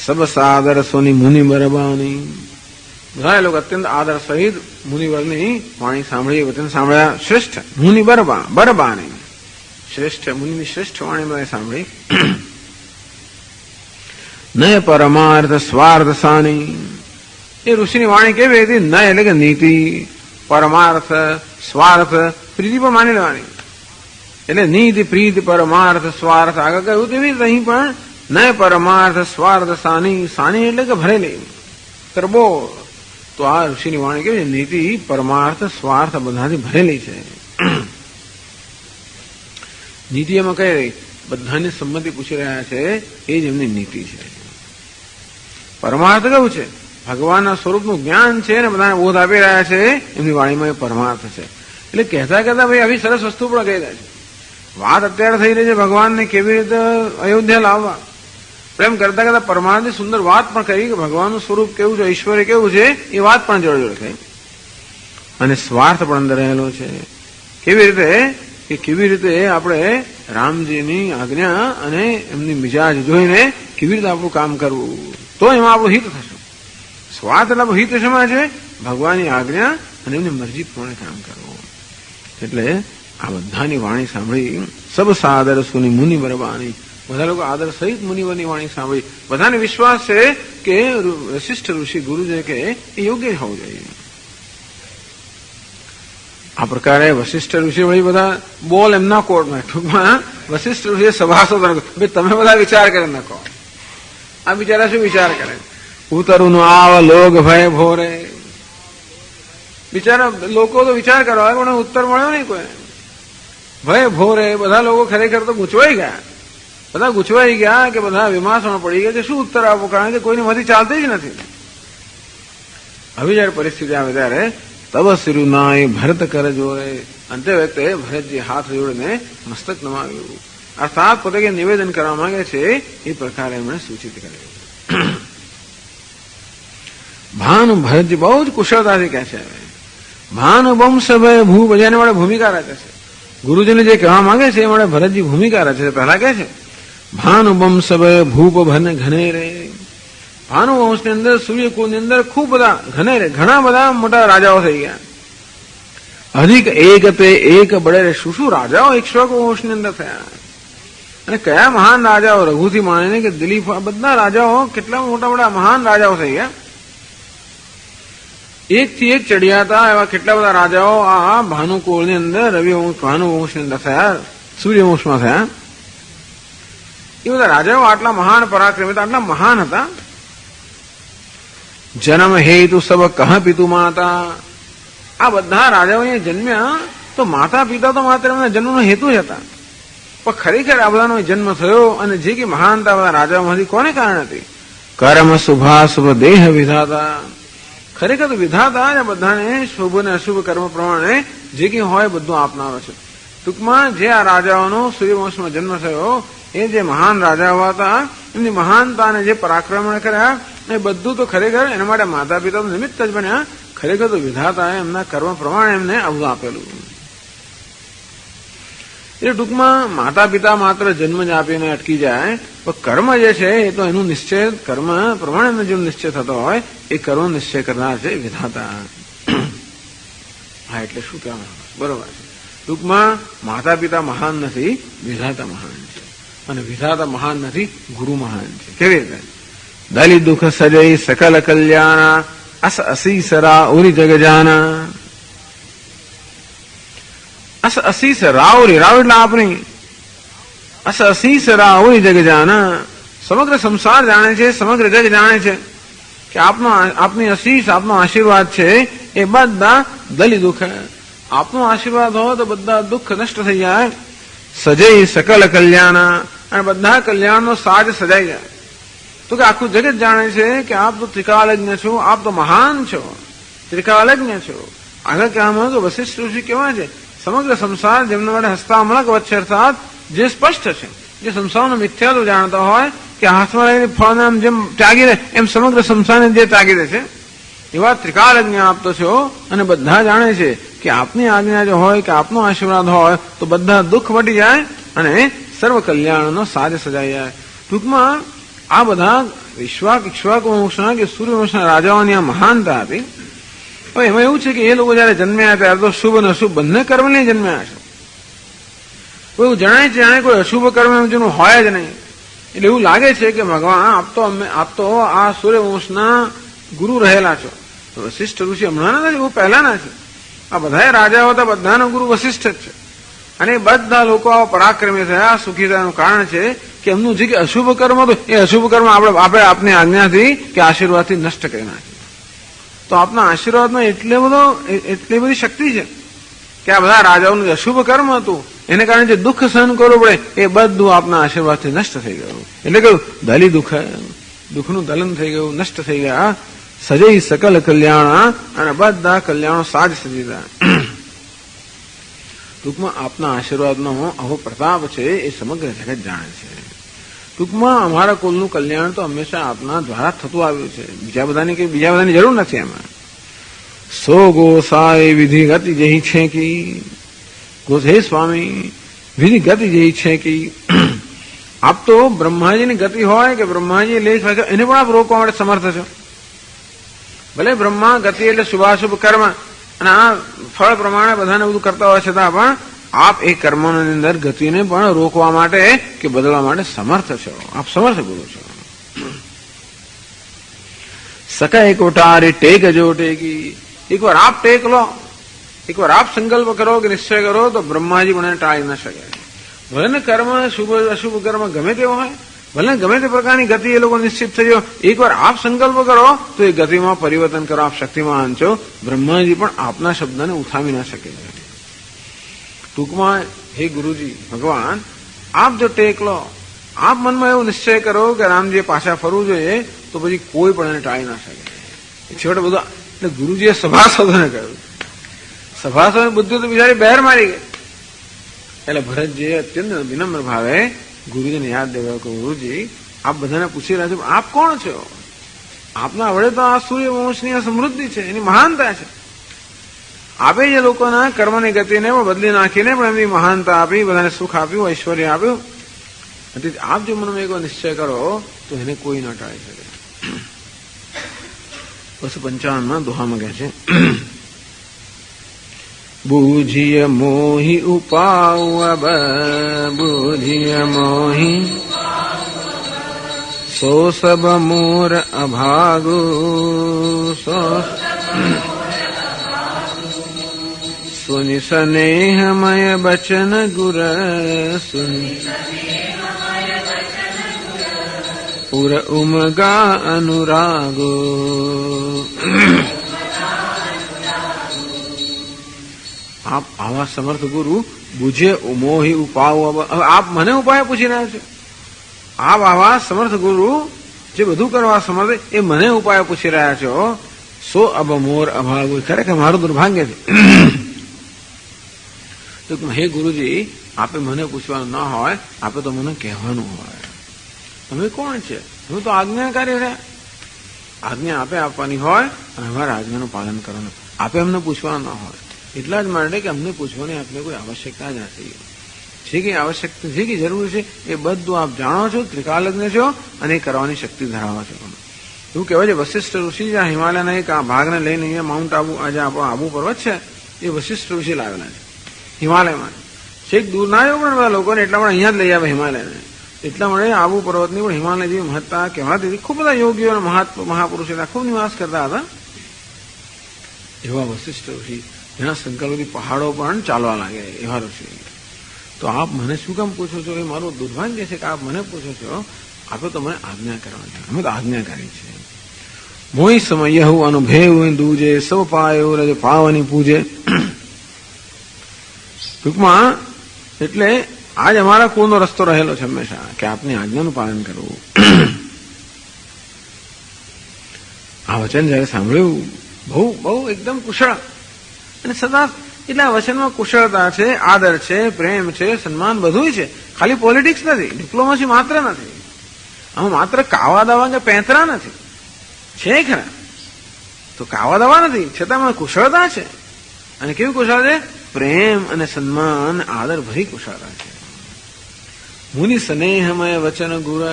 સબ સાદર સોની મુનિ બરબાની. બધા લોકો અત્યંત આદર સહિત મુનિવરની વાણી સાંભળી, વચન સાંભળ્યા. શ્રેષ્ઠ મુનિ બરબાની, શ્રેષ્ઠ મુનિની શ્રેષ્ઠ વાણી બધા સાંભળી. નય પરમાર્થ સ્વાર્થ સાની. એ ઋષિની વાણી કેવી હતી? નય એટલે કે નીતિ, પરમાર્થ, સ્વાર્થ, પ્રીતિ પણ માની લેવાની. એટલે નીતિ, પ્રીતિ, પરમાર્થ, સ્વાર્થ આગળ કહ્યું તેવી રીતે અહીં પણ નય પરમાર્થ સ્વાર્થ સાની. સાની એટલે કે ભરેલી, કરબો. તો આ ઋષિની વાણી કેવી છે? નીતિ, પરમાર્થ, સ્વાર્થ બધાથી ભરેલી છે. નીતિ એમાં કઈ બધાની સંમતિ પૂછી રહ્યા છે, એ જ એમની નીતિ છે. પરમાર્થ કયું છે? ભગવાનના સ્વરૂપનું જ્ઞાન છે ને બધાને બોધ આપી રહ્યા છે, એમની વાણીમાં એ પરમાર્થ છે. એટલે કહેતા કહેતા ભાઈ આવી સરસ વસ્તુ પણ કહી રહ્યા છે. વાત અત્યારે થઈ રહી છે ભગવાનને કેવી રીતે અયોધ્યા લાવવા. પ્રેમ કરતા કરતા પરમાર્થની સુંદર વાત પણ કરી કે ભગવાનનું સ્વરૂપ કેવું છે, ઈશ્વરે કેવું છે, એ વાત પણ જોડે જોડે થઈ. અને સ્વાર્થ પણ અંદર રહેલો છે. કેવી રીતે કે કેવી રીતે આપણે રામજીની આજ્ઞા અને એમની મિજાજ જોઈને કેવી રીતે આપણું કામ કરવું, તો એમાં આપણું હિત થશે. સ્વાર્થ એટલે હિત શેમાં છે? ભગવાનની આજ્ઞા અને એમની મરજી પ્રમાણે કામ કરવું. એટલે આ બધાની વાણી સાંભળી. સબ સાદર સુની મુનિ બરબાની. બધા લોકો આદર સહિત મુનિવરની વાણી સાંભળી. બધાને વિશ્વાસ છે કે વશિષ્ઠ ઋષિ ગુરુ જે કે એ યોગ્ય હોવું જોઈએ. આ પ્રકારે વશિષ્ઠ ઋષિ વળી બધા બોલ એમના કોર્ટમાં. ટૂંકમાં વશિષ્ઠ ઋષિ સભાસદ, ભાઈ તમે બધા વિચાર કરી નાખો. આ બિચારા શું વિચાર કરે? ઉતરું નું આવ લોગ ભય ભોરે. બિચારા લોકો તો વિચાર કરવા પણ ઉત્તર મળ્યો નહીં કોઈ. ભય ભોરે. બધા લોકો ખરેખર તો ગૂંચવાઈ ગયા. બધા ગૂંચવાઈ ગયા કે બધા વિમાસમાં પડી ગયા કે શું ઉત્તર આપવો, કારણ કે કોઈની મથી ચાલતી જ નથી. હવે જયારે પરિસ્થિતિ આવે ત્યારે તબ સિરુનાય ભરત કર જોરે. અંતે વખતે ભરતજી હાથ જોડીને મસ્તક નમાવ્યું. અર્થાત પોતે કે નિવેદન કરવા માંગે છે એ પ્રકારે એમણે સૂચિત કર્યું. ભાનુ ભરતજી બહુ જ કુશળતાથી કહે છે. ભાનુ વંશ ભય ભૂપ. જેને વડે ભૂમિકા રચે છે. ગુરુજીને જે કહેવા માંગે છે એ વડે ભરતજી ભૂમિકા રચે છે. પહેલા કહે છે ભાનુ વંશ ભય ભૂપ ભન ઘને રે. ભાનુ વંશની અંદર, સૂર્યકુળની અંદર ખૂબ બધા ઘને રે, ઘણા બધા મોટા રાજાઓ થઈ ગયા. અધિક એક તે એક બળે રે. શું શું રાજાઓ ઇક્ષ્વાકુ વંશની અંદર થયા. અને કયા મહાન રાજાઓ, રઘુથી માંડીને કે દિલીપ, બધા રાજાઓ કેટલા મોટા મોટા મહાન રાજાઓ થઈ ગયા. એક થી એક ચડિયા હતા એવા કેટલા બધા રાજાઓ આ ભાનુકુળની અંદર, રવિવંશ, ભાનુવંશની અંદર થયા, સૂર્યવંશમાં થયા. એ બધા રાજાઓ આટલા મહાન પરાક્રમી હતા, આટલા મહાન હતા. જન્મ હેતુ સબ કહ પિતુ માતા. આ બધા રાજાઓ અહીંયા જન્મ્યા તો માતા પિતા તો માત્ર એમના જન્મનો હેતુ જ હતા, પણ ખરેખર આ બધાનો જન્મ થયો અને જે કે મહાનતા બધા રાજાઓમાંથી કોને કારણે હતી? કર્મ શુભાશુભ દેહ વિધાતા. ખરેખર તો વિધાતા આ બધાને શુભ અને અશુભ કર્મ પ્રમાણે જે કંઈ હોય બધું આપનારો છે. ટૂંકમાં જે આ રાજાઓનો સૂર્યવંશમાં જન્મ થયો એ જે મહાન રાજાઓ હતા એમની મહાનતા અને જે પરાક્રમણ કર્યા એ બધું તો ખરેખર એના માટે માતા પિતા તો નિમિત્ત જ બન્યા. ખરેખર તો વિધાતાએ એમના કર્મ પ્રમાણે એમને આવું આપેલું. એટલે ટૂંકમાં માતા પિતા માત્ર જન્મ જ આપીને અટકી જાય, પણ કર્મ જે છે એ તો એનું નિશ્ચય કર્મ પ્રમાણે જેનો નિશ્ચય થતો હોય એ કર્મ નિશ્ચય કરનાર છે વિધાતા. હા, એટલે શું કહેવાનું? બરોબર છે. ટૂંકમાં માતા પિતા મહાન નથી, વિધાતા મહાન છે, અને વિધાતા મહાન નથી, ગુરુ મહાન છે. કેવી રીતે? દલિત દુઃખ સજય સકલ કલ્યાણ અસ અસીસરા ઉરી જગજાના. અસ અસીસ રાવરી, રાવ એટલે આપણી. અસ અસીસ રાવરી જગજાના. સમગ્ર સંસાર જાણે છે, સમગ્ર જગ જાણે છે કે આપની અસીસ, આપનો આશીર્વાદ છે એ બધા દલિત દુઃખ. આપનો આશીર્વાદ હોય તો બધા દુઃખ નષ્ટ થઈ જાય. સજય સકલ કલ્યાણ, અને બધા કલ્યાણનો સાજ સજાઈ જાય. તો કે આખું જગત જાણે છે કે આપ તો ત્રિકાલજ્ઞ છો, આપ તો મહાન છો, ત્રિકાલજ્ઞ છો. આગળ કહેવામાં તો વશિષ્ઠ ઋષિ કેવા છે? સમગ્ર સંસાર જેમના માટે હસ્તામલક વચ્ચે અર્થાત જે સ્પષ્ટ છે, જે સંસારનો મિથ્યાત્વ જાણતા હોય કે હાથમાં લઈને ફળને જેમ ત્યાગી દે એમ સમગ્ર સંસારને જે ત્યાગી દે છે એવા ત્રિકાલજ્ઞ આપ તો છો. અને બધા જાણે છે કે આપની આજ્ઞા જો હોય કે આપનો આશીર્વાદ હોય તો બધા દુઃખ મટી જાય અને સર્વ કલ્યાણનો સાજ સજાઈ જાય. ટૂંકમાં આ બધા ઇક્ષ્વાકુ વંશના કે સૂર્યવંશના રાજાઓની આ મહાનતા હતી. હવે એમાં એવું છે કે એ લોકો જયારે જન્મ્યા ત્યારે તો શુભ અને અશુભ બંને કર્મ લઈ જન્મ્યા છે. એવું જણાય છે જાણે કોઈ અશુભ કર્મ જેનું હોય જ નહીં. એટલે એવું લાગે છે કે ભગવાન આપ તો આ સૂર્યવંશના ગુરુ રહેલા છો. વશિષ્ઠ ઋષિ હમણાં નથી, બહુ પહેલાના છે. આ બધા રાજાઓ હતા, બધાના ગુરુ વશિષ્ઠ જ છે. અને બધા લોકો આવા પરાક્રમી થયા, સુખી થયાનું કારણ છે કે એમનું જે કે અશુભ કર્મ હતું એ અશુભ કર્મ આપણે આપની આજ્ઞાથી કે આશીર્વાદથી નષ્ટ કરી નાખ્યું. તો આપના આશીર્વાદમાં એટલી બધી શક્તિ છે કે આ બધા રાજાઓનું અશુભ કર્મ હતું એને કારણે જે દુઃખ સહન કરવું પડે એ બધું આપના આશીર્વાદથી નષ્ટ થઈ ગયું. એટલે કહ્યું દલી દુઃખનું દલન થઈ ગયું, નષ્ટ થઈ ગયા. સજય સકલ કલ્યાણ, અને બધા કલ્યાણો સાજ સજી ગયા. ટૂંકમાં આપના આશીર્વાદનો આવો પ્રતાપ છે એ સમગ્ર જગત જાણે છે. ટૂંકમાં અમારા કુલનું કલ્યાણ તો હંમેશા આપના દ્વારા થતું આવ્યું છે. બીજા બધાની જરૂર નથી. એમાં સો ગોસાય વિધિ ગતિ જઈ છે કે હે સ્વામી વિધિ ગતિ જઈ છે કે આપ તો બ્રહ્માજીની ગતિ હોય કે બ્રહ્માજી લેખ લખે એને પણ આપ રોકવા માટે સમર્થ છો. ભલે બ્રહ્મા ગતિ એટલે શુભાશુભ કર્મ અને આ ફળ પ્રમાણે બધાને બધું કરતા હોય છતાં પણ આપ એ કર્મોની અંદર ગતિને પણ રોકવા માટે કે બદલવા માટે સમર્થ છો. આપ સમર્થ ગુરુ છો. સકાય કોટારી ટેક જો ટેકી. એકવાર આપ ટેક લો, એકવાર આપ સંકલ્પ કરો કે નિશ્ચય કરો તો બ્રહ્માજી પણ ટાળી ન શકે. ભલે ને કર્મ શુભ અશુભ કર્મ ગમે તેવો હોય, ભલે ગમે તે પ્રકારની ગતિ એ લોકો નિશ્ચિત થઈ જાય, એકવાર આપ સંકલ્પ કરો તો એ ગતિમાં પરિવર્તન કરો. આપ શક્તિમાન છો. બ્રહ્માજી પણ આપના શબ્દને ઉઠાવી ના શકે. ટૂંકમાં હે ગુરુજી ભગવાન આપ જો ટેક લો, આપ મનમાં એવો નિશ્ચય કરો કે રામજીએ પાછા ફરવું જોઈએ તો પછી કોઈ પણ એને ટાળી ના શકે. છેવટે બધું એટલે ગુરુજીએ સભાસદોને કહ્યું. સભાસદોની બુદ્ધિ તો બિચારી બહેર મારી ગઈ. એટલે ભરતજીએ અત્યંત વિનમ્ર ભાવે ગુરુજીને યાદ દેવાયો કે ગુરુજી આપ બધાને પૂછી રહ્યા છો આપ કોણ છો? આપના વડે તો આ સૂર્યવંશની સમૃદ્ધિ છે, એની મહાનતા છે. આપે જે લોકોના કર્મની ગતિને પણ બદલી નાખીને પણ એમની મહાનતા આપી, બધાને સુખ આપ્યું, ઐશ્વર્ય આપ્યું. આપ જો મનમાં એવો નિશ્ચય કરો તો એને કોઈ ના ટાળી શકે. 255 દોહામાં કહે છે બુઝિય મોહી ઉપાવ બુઝિય મોહી સો સબ મોર અભાગો સુનિ સ્નેહમય બચન ગુર સુનિ પુર ઉમગા અનુરાગો. આપ આવા સમર્થ ગુરુ બુझे મોહી ઉપાવ. હવે આપ મને ઉપાય પૂછી રહ્યા છો. આપ આવા સમર્થ ગુરુ જે બધું કરવા સમર્થ એ મને ઉપાય પૂછી રહ્યા છો. સો અબ મોર અભાગ. ખરેખર મારું દુર્ભાગ્ય છે. તો હે ગુરુજી, આપે મને પૂછવાનું ના હોય, આપે તો મને કહેવાનું હોય. તમે કોણ છે? હું તો આજ્ઞાકારી રહ્યા. આજ્ઞા આપે આપવાની હોય અને અમારા આજ્ઞાનું પાલન કરવાનું. આપે અમને પૂછવાનું ના હોય. એટલા જ માટે કે અમને પૂછવાની આપને કોઈ આવશ્યકતા જ નથી. જે કંઈ આવશ્યકતા, જે કંઈ જરૂર છે એ બધું આપ જાણો છો, ત્રિકાલજ્ઞ છો અને એ કરવાની શક્તિ ધરાવો છો. એવું કહેવાય છે વશિષ્ઠ ઋષિ જ્યાં હિમાલયના એક ભાગને લઈને અહીંયા માઉન્ટ આબુ, આજે આપણો આબુ પર્વત છે, એ વશિષ્ઠ ઋષિ લાવેલા છે હિમાલયમાં. છેક દૂર ના આવ્યો પણ બધા લોકોને એટલા માટે અહીંયા જ લઈ આવે હિમાલયને. એટલા માટે આબુ પર્વતની પણ હિમાલય જેવી મહત્તા કહેવાતી હતી. ખૂબ બધા યોગીઓ અને મહાપુરુષો ખૂબ નિવાસ કરતા હતા. એવા વશિષ્ઠ ઋષિ જેના સંકલ્પથી પહાડો પણ ચાલવા લાગે એવા ઋષિ. તો આપ મને શું કામ પૂછો છો? એ મારું દુર્ભાગ્ય છે કે આપ મને પૂછો છો. આપે તો મને આજ્ઞા કરવા છે. અમે તો આજ્ઞાકારી છે. મોઈ સમય અનુભેવ દૂજે સૌ પાયો રજ પાવની પૂજે. ટૂંકમાં એટલે આજ અમારા કુળનો રસ્તો રહેલો છે હંમેશા કે આપની આજ્ઞાનું પાલન કરવું. આ વચન જયારે સાંભળ્યું બહુ બહુ એકદમ કુશળ અને સદા એટલે આ વચનમાં કુશળતા છે, આદર છે, પ્રેમ છે, સન્માન બધું છે. ખાલી પોલિટિક્સ નથી, ડિપ્લોમસી માત્ર નથી, આમાં માત્ર કાવા દાવા કે પેંતરા નથી. છે ખરા તો કાવા દાવા નથી, છતાં એમાં કુશળતા છે. અને કેવી કુશળતા છે? પ્રેમ અને સન્માન આદર ભરી કુશળતા છે. મુનિ સ્નેહમય વચન ગુરુ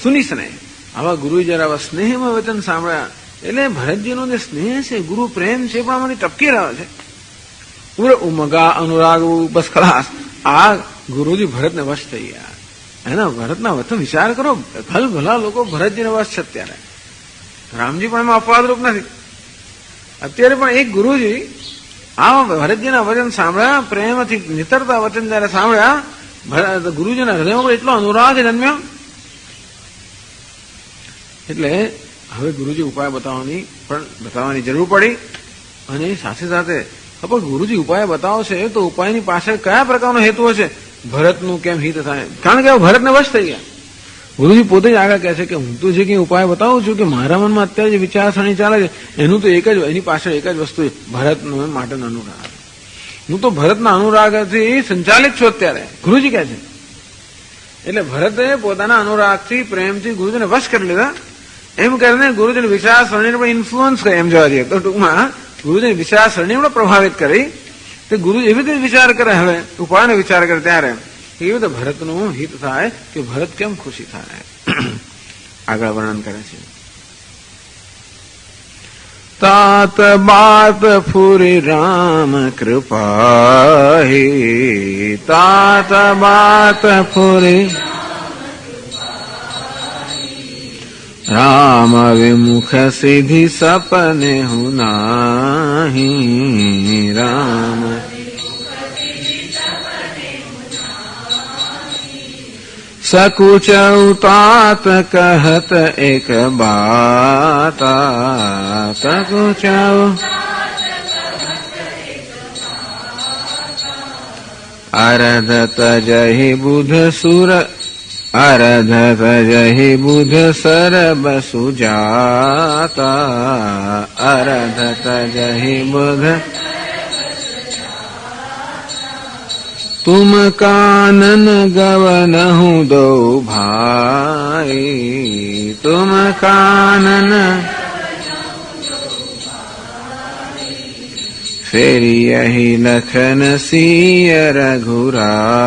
સુનિ સ્નેહ. આવા ગુરુ જરા આવા સ્નેહમય વચન સાંભળ્યા એટલે ભરતજીનો જે સ્નેહ છે, ગુરુ પ્રેમ છે, પણ અમારી ટપકી રહ્યો છે. ઉમગા અનુરાગ બસ ખલાસ. આ ગુરુજી ભરતને વશ થઈ ગયા. એના ભરતના વચન વિચાર કરો. ભલ ભલા લોકો ભરતજીને વશ છે અત્યારે. રામજી પણ એમાં અપવાદરૂપ નથી. અત્યારે પણ એક ગુરુજી આ ભરતજીના વચન સાંભળ્યા, પ્રેમથી નિતરતા વચન જયારે સાંભળ્યા, ગુરુજીના હૃદયમાં પણ એટલો અનુરાગ જન્મ્યો. એટલે હવે ગુરુજી ઉપાય બતાવવાની જરૂર પડી. અને સાથે સાથે પણ ગુરુજી ઉપાય બતાવશે તો ઉપાયની પાછળ કયા પ્રકારનો હેતુ હશે? ભરતનું કેમ હિત થાય? કારણ કે ભરતને વશ થઈ ગયા. ગુરુજી પોતે જ આગળ કહે છે કે હું તો જે કંઈ ઉપાય બતાવું છું કે મારા મનમાં અત્યારે જે વિચારસરણી ચાલે છે એનું તો એની પાછળ એક જ વસ્તુ છે, ભરતનો માટેનો અનુરાગ. હું તો ભરતના અનુરાગથી સંચાલિત છું અત્યારે, ગુરુજી કહે છે. એટલે ભરતે પોતાના અનુરાગથી, પ્રેમથી ગુરુજીને વશ કરી લીધા. એમ કરીને ગુરુજીની વિચારસરણીને પણ ઇન્ફ્લુઅન્સ કરે. એમ જોવા જઈએ તો ટૂંકમાં ગુરુજીની વિચારસરણી પણ પ્રભાવિત કરી. તે ગુરુ એવી રીતે વિચાર કરે, હવે ઉપાયનો વિચાર કરે ત્યારે એવી રીતે ભરતનું હિત થાય કે ભરત કેમ ખુશી થાય. આગળ વર્ણન કરે છે. તાત બાત ફુરી રામ કૃપા. તાત બાત ફુરી રામ વિમુખ સિદ્ધિ સપને હું નાહી. રામ સકુચ ઉતાત કહત એક બાતા. સકુચ અરધત જહી બુધ સુર. અરધત જહી બુધ સરબ સુજાતા. અરધત જહી બુધ તુમ કાનન ગવન હું દો ભાઈ. તુમ કાનન ફેરી અહીં લખન સિય રઘુરાઈ.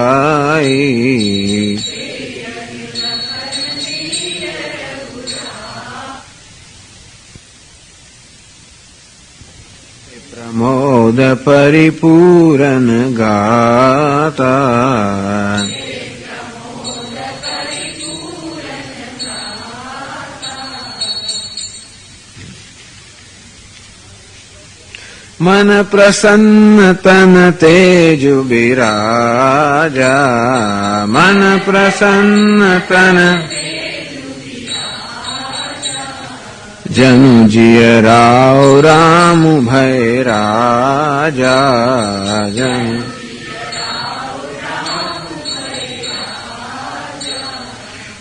પ્રમોદ પરિપૂરન ગાતા. મન પ્રસન્ન તન તેજુ બિરાજા. મન પ્રસન્ન તન જનુ જીય રાવ રામ ભય રાજા જન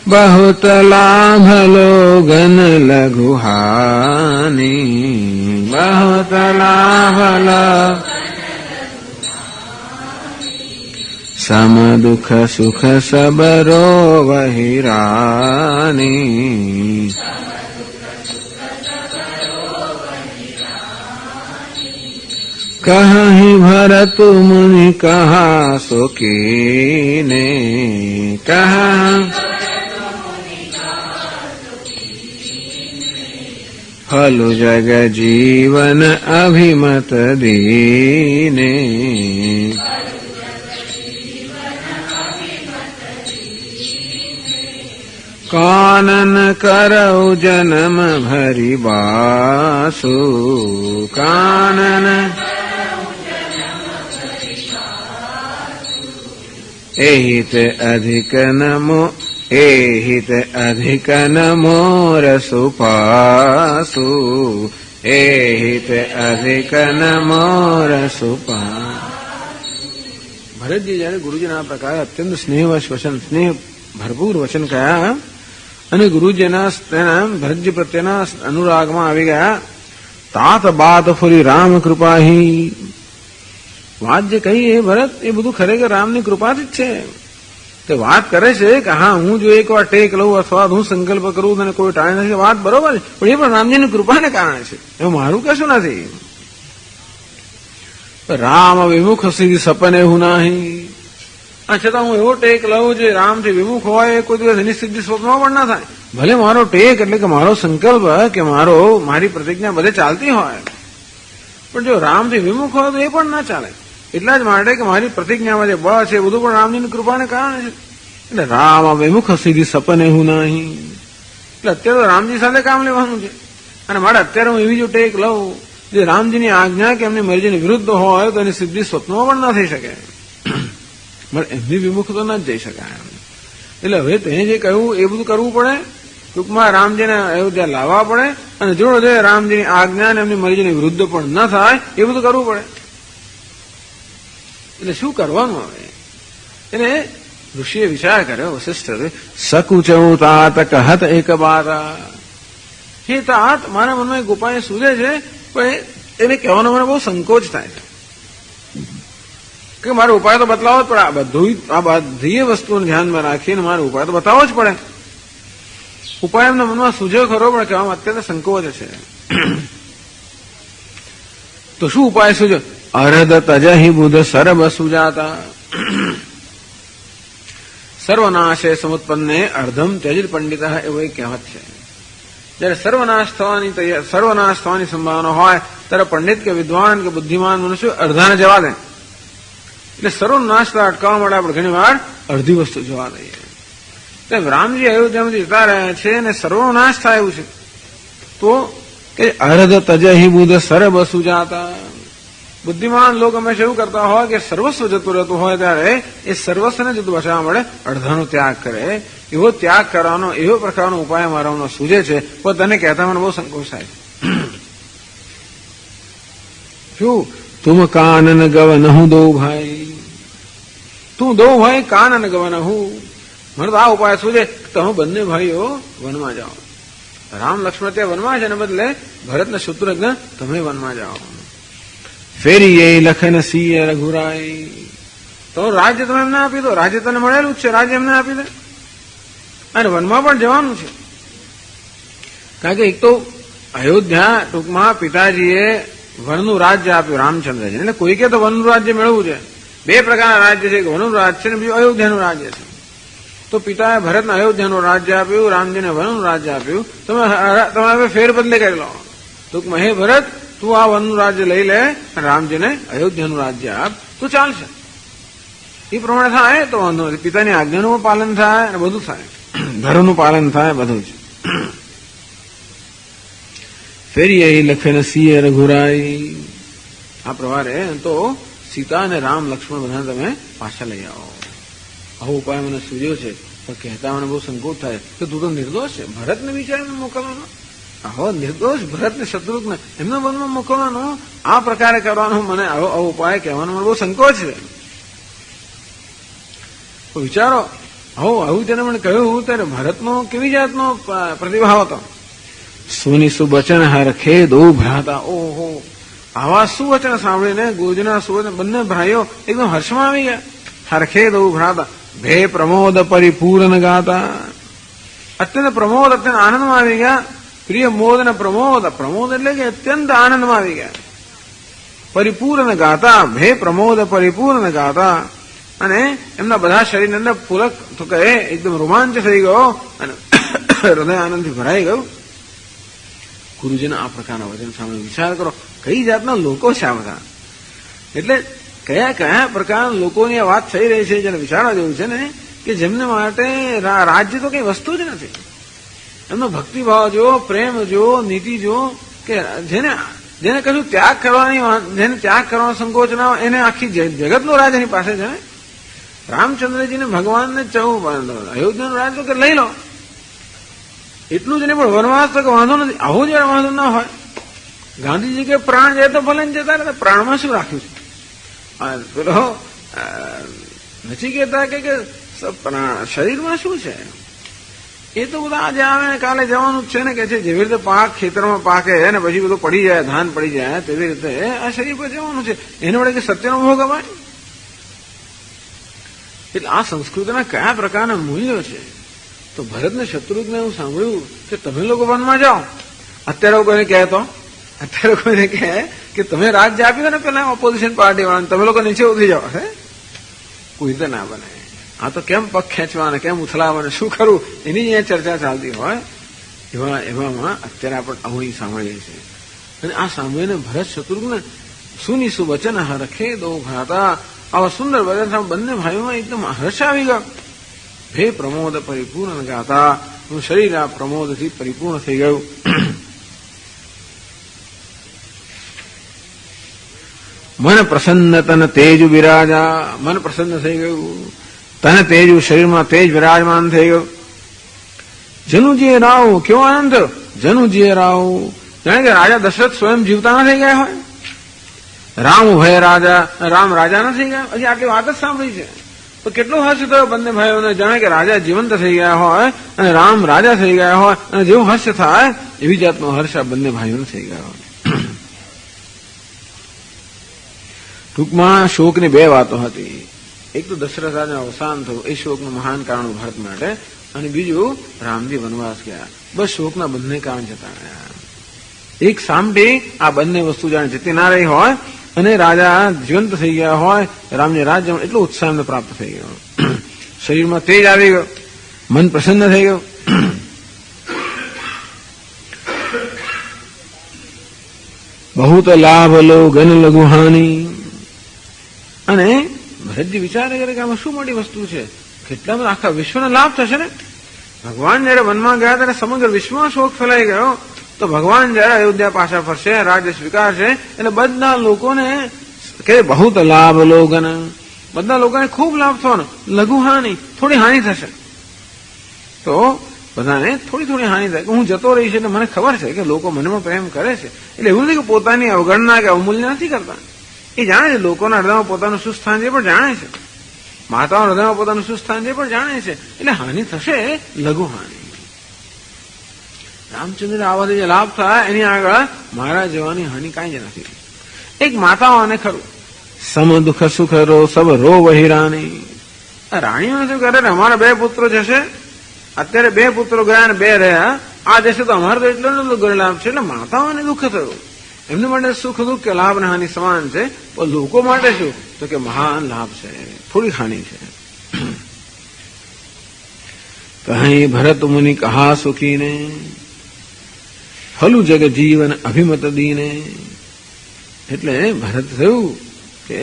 बहुत लाभ लोगन लघु हानि बहुत लाभ सम दुख सुख सब रो वही रानी कहीं भरत मुनि कहा सो कीने कहा फलु जग जीवन अभिमत दीने कानन करौ जन्म भरि बासु कानन एहित अधिक नमो एहित अधिक नमोर सुपासु एहित अधिक नमोर सुपासु ભરત જી જયારે ગુરુજીના આ પ્રકારે અત્યંત સ્નેહવશ વચન સ્નેહ ભરપૂર વચન કયા અને ગુરુજીના તેના ભરતજી પ્રત્યેના અનુરાગમાં આવી ગયા તાત બાત ફરી રામ કૃપાહી વાત જે કહી એ ભરત એ બધું ખરેખર રામની કૃપાથી જ છે તે વાત કરે છે કે હા હું જો એકવાર ટેક લઉં અથવા હું સંકલ્પ કરું અને કોઈ ટાળે નથી વાત બરોબર છે પણ એ પણ રામજીની કૃપાને કારણે છે એવું મારું કશું નથી રામ વિમુખ સીધી સપને હું નહીં છતાં હું એવો ટેક લઉં જે રામથી વિમુખ હોય કોઈ દિવસ એની સિદ્ધિ સ્વપ્નમાં પણ ના થાય ભલે મારો ટેક એટલે કે મારો સંકલ્પ કે મારી પ્રતિજ્ઞા બધે ચાલતી હોય પણ જો રામથી વિમુખ હોય તો એ પણ ના ચાલે એટલા જ માટે કે મારી પ્રતિજ્ઞામાં જે બળ છે એ બધું પણ રામજીની કૃપાને કારણે છે એટલે રામ વિમુખ સીધી સપને હું નહીં એટલે અત્યારે તો રામજી સાથે કામ લેવાનું છે અને મારે અત્યારે હું એવી જો ટેક લઉં જે રામજીની આજ્ઞા કે એમની મરજીની વિરુદ્ધ હોય તો એની સિદ્ધિ સ્વપ્નમાં પણ ના થઈ શકે એમની વિમુખ તો ના જ જઈ શકાય એટલે હવે તેને જે કહ્યું એ બધું કરવું પડે ટૂંકમાં રામજીને અયોધ્યા લાવવા પડે અને જોડે રામજીની આજ્ઞા અને એમની મરજીની વિરુદ્ધ પણ ન થાય એ બધું કરવું પડે એટલે શું કરવાનું આવે એને ઋષિએ વિચાર કર્યો વશિષ્ઠ સકુચવું તાત કહત એક બારા હે તાત મારા મનમાં એક ઉપાય સૂઝે છે પણ એને કહેવાનો મને બહુ સંકોચ થાય છે કે મારો ઉપાય તો બતલાવો જ પડે આ બધી વસ્તુઓને ધ્યાનમાં રાખીને મારો ઉપાય તો બતાવવો જ પડે ઉપાય એમના મનમાં સૂઝ્યો ખરો પણ કહેવામાં અત્યંત સંકોચ છે તો શું ઉપાય સૂઝ્યો અરદ તજહિ બુધ સર્વ સુજાતા સર્વનાશે સમુત્પન્ને અર્ધમ ત્યજિત પંડિત એવો એક કહેવત છે જયારે સર્વનાશ થવાની સંભાવના હોય ત્યારે પંડિત કે વિદ્વાન કે બુદ્ધિમાન મનુષ્ય અર્ધાને જવા દે એટલે સર્વનાશ અટકાવવા માટે આપણે ઘણી વાર અડધી વસ્તુ જવા દઈએ રામજી અયોધ્યામાંથી જતા રહ્યા છે અને સર્વનાશ થાય એવું છે તો કે અર્ધ તજહિ બુધ સર્વ સુજાતા બુદ્ધિમાન લોકો હંમેશા એવું કરતા હોય કે સર્વસ્વ જતું રહેતું હોય ત્યારે એ સર્વસ્વને જતું બચાવવા મળે અડધાનો ત્યાગ કરે એવો ત્યાગ કરવાનો એવો પ્રકારનો ઉપાય મારા સૂજે છે પણ તને કહેતા મને બહુ સંકોચ થાય શું તુમ કાનન ગવન હું દો ભાઈ તું દો ભાઈ કાનન ગવન હું મને તો આ ઉપાય સૂજે તમે બંને ભાઈઓ વનમાં જાઓ રામ લક્ષ્મણ ત્યાં વનમાં છે ને બદલે ભરત ને શત્રુઘ્ન તમે વનમાં જાઓ ફેરી એ લખન સિંહ રઘુરાય તો રાજ્ય તમે એમને આપી દો રાજ્ય તને મળેલું જ છે રાજ્ય એમને આપી દે અને વનમાં પણ જવાનું છે કારણ કે એક તો અયોધ્યા ટૂંકમાં પિતાજીએ વનનું રાજ્ય આપ્યું રામચંદ્રજી એટલે કોઈકે તો વનનું રાજ્ય મેળવવું છે બે પ્રકારના રાજ્ય છે એક વનનું રાજ્ય છે ને બીજું અયોધ્યાનું રાજ્ય છે તો પિતાએ ભરતને અયોધ્યાનું રાજ્ય આપ્યું રામજીને વનનું રાજ્ય આપ્યું તમે હવે ફેરબદલે કરી લો ટૂંકમાં હે ભરત તું આ વનનું રાજ્ય લઈ લે અને રામજીને અયોધ્યાનું રાજ્ય આપ તો ચાલશે એ પ્રમાણે થાય તો વાંધો નથી પિતાની આજ્ઞાનું પાલન થાય અને બધું થાય ધર્મનું પાલન થાય બધું જ ફેરી એ લખેને સિંહ રઘુરાઈ આ પ્રમાણે તો સીતા અને રામ લક્ષ્મણ બધાને તમે પાછા લઈ આવો આવો ઉપાય મને સૂજ્યો છે પણ કહેતા મને બહુ સંકોચ થાય કે તું તો નિર્દોષ છે ભરતને વિચારીને મોકલવાનો આવો નિર્દોષ ભરતને શત્રુઘ્ન એમના વનમાં મોકલવાનું, આ પ્રકારે કરવાનું, મને આવો ઉપાય કહેવાનો મને બહુ સંકોચ છે. વિચારો, આવું તેને મને કહ્યું ત્યારે ભરતનો કેવી જાતનો પ્રતિભાવ હતો. સુની સુવચન હરખે દો ભ્રાતા. ઓહો, આવા સુવચન સાંભળીને ગુર્જરના સુવચન બંને ભાઈઓ એકદમ હર્ષમાં આવી ગયા. હરખે દો ભ્રાતા ભે પ્રમોદ પરિપૂર્ણ ગાતા. અત્યંત પ્રમોદ, અત્યંત આનંદમાં આવી ગયા. પ્રિય મોદ ને પ્રમોદ, પ્રમોદ એટલે કે અત્યંત આનંદમાં આવી ગયા. પરિપૂર્ણ ગાતા, ભે પ્રમોદ પરિપૂર્ણ ગાતા. અને એમના બધા શરીરની અંદર પુલક તો કહે એકદમ રોમાંચ થઈ ગયો અને હૃદય આનંદથી ભરાઈ ગયું. ગુરુજીના આ પ્રકારના વચન સામે વિચાર કરો, કઈ જાતના લોકો છે આ બધા. એટલે કયા કયા પ્રકારના લોકોની આ વાત થઈ રહી છે જેને વિચારવા જેવું છે ને, કે જેમને માટે રાજ્ય તો કઈ વસ્તુ જ નથી. એમનો ભક્તિભાવ જો, પ્રેમ જો, નીતિ જો, કે જેને કશું ત્યાગ કરવાની, જેને ત્યાગ કરવાનો સંકોચ ના હોય, એને આખી જગતનો રાજ એની પાસે છે ને. રામચંદ્રજીને ભગવાનને અયોધ્યાનું રાજ તો કે લઈ લો, એટલું જ નહીં પણ વનવાસ તો વાંધો નથી. આવો જયારે વાંધો ના હોય. ગાંધીજી કે પ્રાણ જાય તો ભલે જતા રહે, પ્રાણમાં શું રાખ્યું છે. પેલો નથી કહેતા કે શરીરમાં શું છે, એ તો બધા આજે આવે ને કાલે જવાનું જ છે ને. કે છે જેવી રીતે પાક ખેતરમાં પાકે ને પછી બધું પડી જાય, ધાન પડી જાય, તેવી રીતે આ શરીર પર જવાનું છે. એને વડે કે સત્યનો ભોગ અપાય. એટલે આ સંસ્કૃતિના કયા પ્રકારના મૂલ્યો છે. તો ભરતને શત્રુઘ્ને એવું સાંભળ્યું કે તમે લોકો વનમાં જાઓ. અત્યારે કોઈને કહે તો, અત્યારે કોઈને કહે કે તમે રાજ્ય આપી દો ને પેલા ઓપોઝિશન પાર્ટી વાળાને, તમે લોકો નીચે ઉતરી જાઓ. હે, કોઈ રીતે ના બને. આ તો કેમ પગ ખેંચવાને, કેમ ઉથલાવાને, શું કરવું, એની જ અહીંયા ચર્ચા ચાલતી હોય. એવામાં અત્યારે આપણે આવું સાંભળીએ છીએ. અને આ સાંભળીને ભરત શત્રુઘ્ન સુની સુવચન હરખે દો ભ્રાતા, આવા સુંદર વચન બંને ભાઈઓમાં એકદમ હર્ષ આવી ગયો. ભે પ્રમોદ પરિપૂર્ણ ગાતા. શરીર આ પ્રમોદથી પરિપૂર્ણ થઈ ગયું. મન પ્રસન્ન તન તેજ વિરાજા. મન પ્રસન્ન થઈ ગયું. તન તેજ, શરીરમાં તેજ વિરાજમાન થઈ ગયું. જનુજીએ રાવ, કેવો આનંદ થયો. જનુજીએ રાવ, જાણે કે રાજા દશરથ સ્વયં જીવતા ન થઈ ગયા હોય. રામ ભય રાજા, રામ રાજા ન થઈ ગયા. હજી આટલી વાત જ સાંભળી છે તો કેટલો હર્ષ થયો બંને ભાઈઓને. જાણે કે રાજા જીવંત થઈ ગયા હોય અને રામ રાજા થઈ ગયા હોય, અને જેવું હર્ષ થાય એવી જાતનો હર્ષ આ બંને ભાઈઓને થઈ ગયો. ટૂંકમાં શોકની બે વાતો હતી. એક તો દશરથ રાજાનું અવસાન થયું, એ શોકનું મહાન કારણ ભારત માટે, અને બીજું રામજી વનવાસ ગયા. બસ શોકના બંને કારણ જતા રહ્યા. એક સામટી આ બંને વસ્તુ જાણે જતી ના રહી હોય અને રાજા જીવંત થઈ ગયા હોય, રામને રાજ્ય એટલો ઉત્સાહ એમને પ્રાપ્ત થઈ ગયો. શરીરમાં તેજ આવી ગયો, મન પ્રસન્ન થઈ ગયું. બહુત લાભ લો ગન લઘુ હાનિ. અને ભરતજી વિચારે કરે કે આમાં શું મોટી વસ્તુ છે, કેટલા બધા આખા વિશ્વનો લાભ થશે ને. ભગવાન જયારે વનમાં ગયા ત્યારે સમગ્ર વિશ્વમાં શોક ફેલાઈ ગયો, તો ભગવાન જયારે અયોધ્યા પાછા ફરશે, રાજ્ય સ્વીકારશે, એટલે બધા લોકોને કે બહુ લાભ લોગન, બધા લોકોને ખૂબ લાભ થવાનો. લઘુ હાનિ, થોડી હાનિ થશે. તો બધાને થોડી થોડી હાનિ થાય. હું જતો રહીશ એટલે મને ખબર છે કે લોકો મનમાં પ્રેમ કરે છે. એટલે એવું નથી કે પોતાની અવગણના કે અવમૂલ્ય નથી કરતા. એ જાણે છે લોકોના હૃદયમાં પોતાનું શું સ્થાન છે, પણ જાણે છે. માતાઓના હૃદયમાં પોતાનું શું સ્થાન છે, પણ જાણે છે. એટલે હાનિ થશે, લઘુ હાનિ. રામચંદ્ર આવાથી જે લાભ થાય એની આગળ મારા જવાની હાનિ કાંઈ જ નથી. એક માતાઓને ખરું સમ દુઃખ સુખ રો સબ રો વહી રાણી. રાણીઓને શું કરે, અમારા બે પુત્રો જશે, અત્યારે બે પુત્રો ગયા ને બે રહ્યા, આ જશે તો અમારે તો એટલો ગેરલાભ છે. એટલે માતાઓને દુઃખ થયું. એમને માટે સુખ દુઃખ કે લાભ ને હાનિ સમાન છે, પણ લોકો માટે શું તો કે મહાન લાભ છે, થોડી હાનિ છે. કહી ભરત મુનિ કહા સુખીને ફલું જગ જીવન અભિમત દીને. એટલે ભરત થયું કે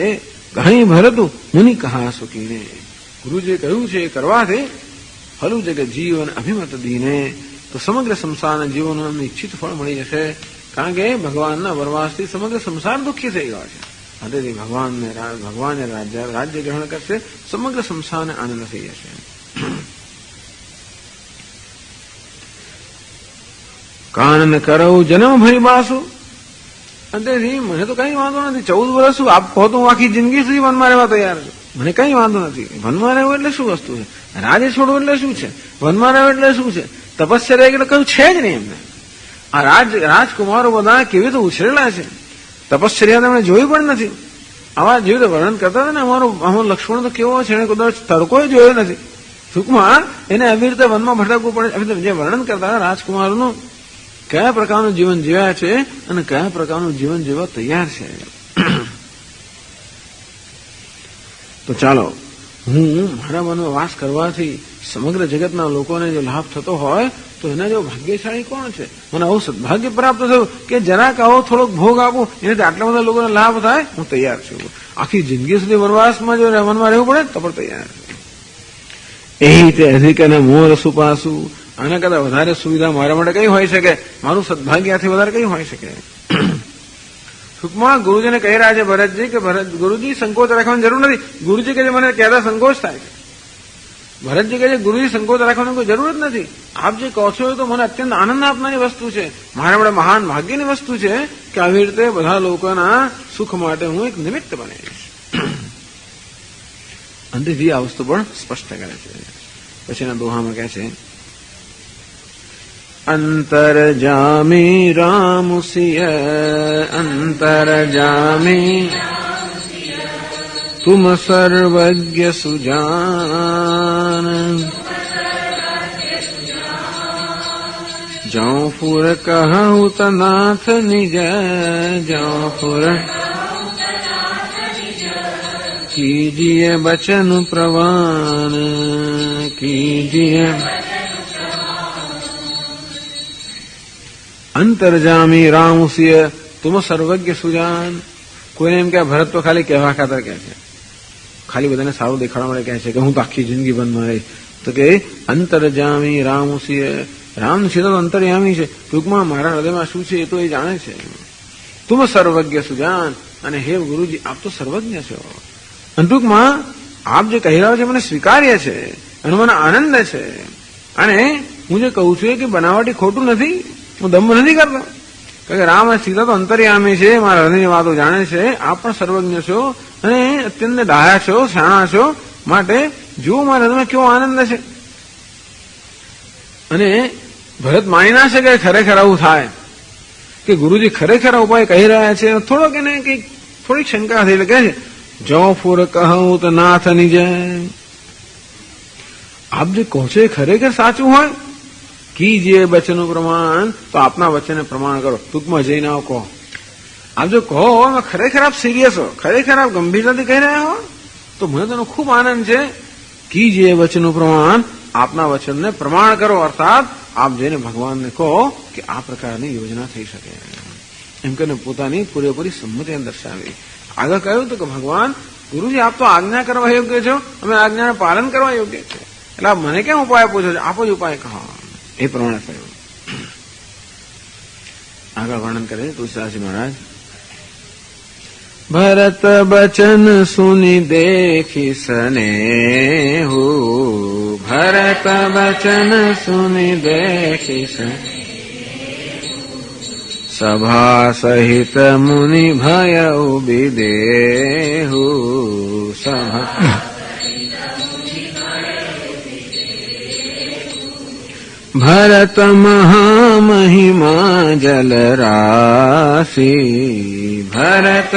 કહી ભરત મુનિ કહા સુખીને. ગુરુજીએ કહ્યું છે એ કરવાથી ફલું જગ જીવન અભિમત દીને, તો સમગ્ર સંસારના જીવનનો નિશ્ચિત ફળ મળી જશે. કારણ કે ભગવાનના વનવાસથી સમગ્ર સંસાર દુઃખી થઈ ગયો છે. તેથી ભગવાન રાજ્ય ગ્રહણ કરશે, સમગ્ર સંસારને આનંદ થઈ જશે. કાનન કરવું જન્મ ભરી બાસુ. તેથી મને તો કઈ વાંધો નથી. 14 વર્ષ આપ કહો તો હું આખી જિંદગી સુધી વનમાં રહેવા તૈયાર છું. મને કઈ વાંધો નથી. વનમાં રહેવું એટલે શું વસ્તુ છે? રાજે છોડવું એટલે શું છે? વનમાં રહેવું એટલે શું છે? તપસ્યા એટલે કયું છે જ નહીં એમને. આ રાજકુમારો બધા કેવી રીતે ઉછરેલા છે. તપશ્ચર્યા તેમણે જોઈ પણ નથી. આવા જેવી રીતે વર્ણન કરતા હતા ને અમારો લક્ષ્મણ તો કેવો છે એને કદાચ તડકો જોયો નથી. ટૂંકમાં એને આવી રીતે વનમાં ભટકવું પડે. જે વર્ણન કરતા હતા રાજકુમારોનું કયા પ્રકારનું જીવન જીવ્યા છે અને કયા પ્રકારનું જીવન જીવવા તૈયાર છે. તો ચાલો હું મારા મનમાં વાસ કરવાથી સમગ્ર જગતના લોકોને જો લાભ થતો હોય તો એના જેવો ભાગ્યશાળી કોણ છે? મને આવું સદભાગ્ય પ્રાપ્ત થયું કે જરાક આવો થોડોક ભોગ આપું એનાથી આટલા બધા લોકોને લાભ થાય, હું તૈયાર છું. આખી જિંદગી સુધી વનવાસમાં જો વનમાં રહેવું પડે તો પણ તૈયાર છે. એ રીતે અધિક અને મોર સુપાસુ. આના કરતા વધારે સુવિધા મારા માટે કઈ હોઈ શકે? મારું સદભાગ્યથી વધારે કઈ હોઈ શકે? ટૂંકમાં ગુરુજીને કહી રહ્યા છે ભરતજી કે ગુરુજી સંકોચ રાખવાની જરૂર નથી. ગુરુજી કે મને કહેતા સંકોચ થાય છે. ભરતજી કહે છે ગુરુજી સંકોચ રાખવાની કોઈ જરૂર જ નથી. આપ જે કહો છો એ તો મને અત્યંત આનંદ આપનારી વસ્તુ છે. મારા માટે મહાન ભાગ્યની વસ્તુ છે કે આવી રીતે બધા લોકોના સુખ માટે હું એક નિમિત્ત બનીશ. અંતેથી આ વસ્તુ પણ સ્પષ્ટ કરે છે. પછીના દોહામાં કહે છે અંતરજામી રામુસિય અંતરજામી તુમ સર્વજ્ઞ સુજાન જૌફુર કહું તનાથ નિજ જૌફુર કીજીએ બચન પ્રવાન કીજીએ. અંતરજામી રામુસિય તુમ સર્વજ્ઞ સુજાન. કોઈને એમ કે ભરત તો ખાલી કહેવા ખાતર કહે છે, ખાલી બધાને સારું દેખાડવા માટે કહે છે કે હું તો આખી જિંદગી બનમાં રહીશ. તો કે અંતરજામી રામુસિય. રામ સીધા તો અંતર્યામી છે. ટૂંકમાં મારા હૃદયમાં શું છે એ તો એ જાણે છે. તુમ સર્વજ્ઞ સુજાન. અને હે ગુરુજી આપ તો સર્વજ્ઞ છો. અને ટૂંકમાં આપ જે કહી રહ્યા છો મને સ્વીકાર્ય છે, એનો મને આનંદ છે. અને હું જે કહું છું કે બનાવટી ખોટું નથી, હું દંભ નથી કરતો. કારણ કે રામ સીધા તો અંતર્યામી છે, મારા હૃદયની વાતો જાણે છે. આપ પણ સર્વજ્ઞ છો અને અત્યંત ડાયા છો, શાણા છો. માટે જો મારા હૃદયમાં કેવો આનંદ છે. અને ભરત માની ના શકે ખરેખર આવું થાય કે ગુરુજી ખરેખર ઉપાય કહી રહ્યા છે. થોડોક એને કઈક થોડીક શંકા થઈ એટલે કહે છે જો ફુર કહું તો નાથ નિજ. આપ જે કહો છો એ ખરેખર સાચું હોય કીજીએ વચનનું પ્રમાણ, તો આપના વચનને પ્રમાણ કરો. ટૂંકમાં જઈને આવો કહો. આપ જો કહો ખરેખર આપ સિરિયસ હો, ખરેખર આપ ગંભીરતાથી કહી રહ્યા હો, તો મને તેનો ખૂબ આનંદ છે. કીજીએ વચનનું પ્રમાણ, આપના વચનને પ્રમાણ કરો. અર્થાત આપ જઈને ભગવાનને કહો કે આ પ્રકારની યોજના થઈ શકે એમ કરીને પોતાની પૂરેપૂરી સંમતિ દર્શાવી. આગળ કહ્યું હતું કે ભગવાન ગુરુજી આપ તો આજ્ઞા કરવા યોગ્ય છો, અમે આજ્ઞાનું પાલન કરવા યોગ્ય છે, એટલે આપ મને કેમ ઉપાય પૂછો છો? આપ જ ઉપાય કહો. એ પ્રમાણે કહ્યું. આગળ વર્ણન કરે તુલસીદાસજી મહારાજ. ભરત બચન સુની દેખી સ્નેહુ. ભરત બચન સુની દેખી સભા સહિત મુનિ ભય વિદેહુ. સભા ભરત મહામહિમા જલરાશી. ભરત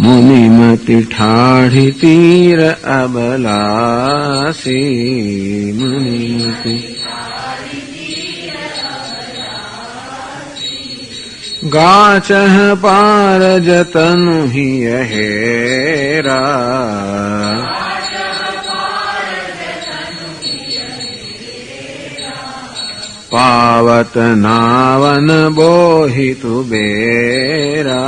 મુનિમતિ ઠાઢી તીર અબલાસી. મુનિમતિ ગાચહ પાર જતનુ હિય હેરા. પાવત નાવન બોહિતુ બેરા.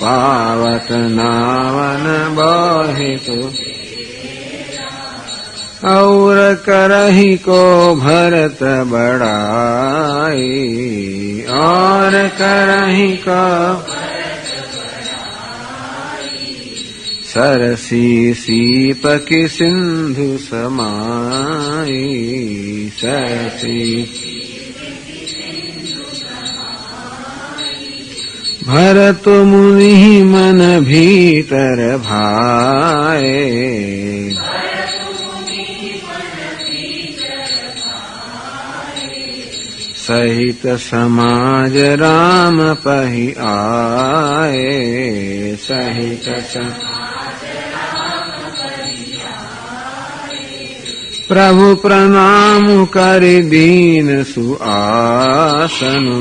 પાવત નાવન બોહિતુ ઔર કરહી કો ભરત બડાઈ. और करहि को સરસી સીપકી સિંધુ સમાઈ સરસી ભરત મુનિ મન ભીતર ભાએ સહિત સમાજ રામ પહી આએ સહિત પ્રભુ પ્રણામ કરી દીન સુઆસનુ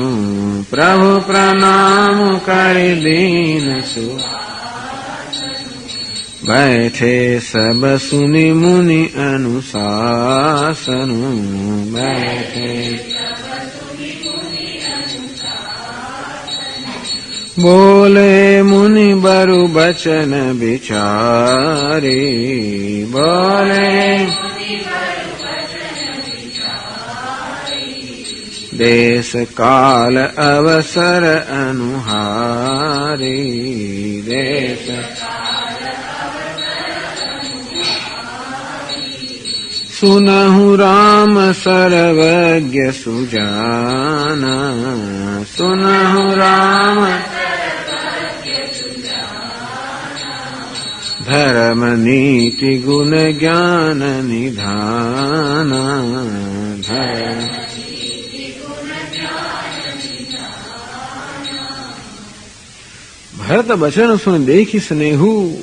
પ્રભુ પ્રણામ કરી દીન સુ बैठे सब सुनि मुनि अनुशासनु बैठे बोले मुनि बरु बचन विचारे बोले देश काल अवसर अनुहारी देश सुनहु राम सर्वज्ञ सुजाना सुनहु राम धर्म नीति गुण ज्ञान निधान धर्म ભરત વચન સુન દેખી સ્નેહુ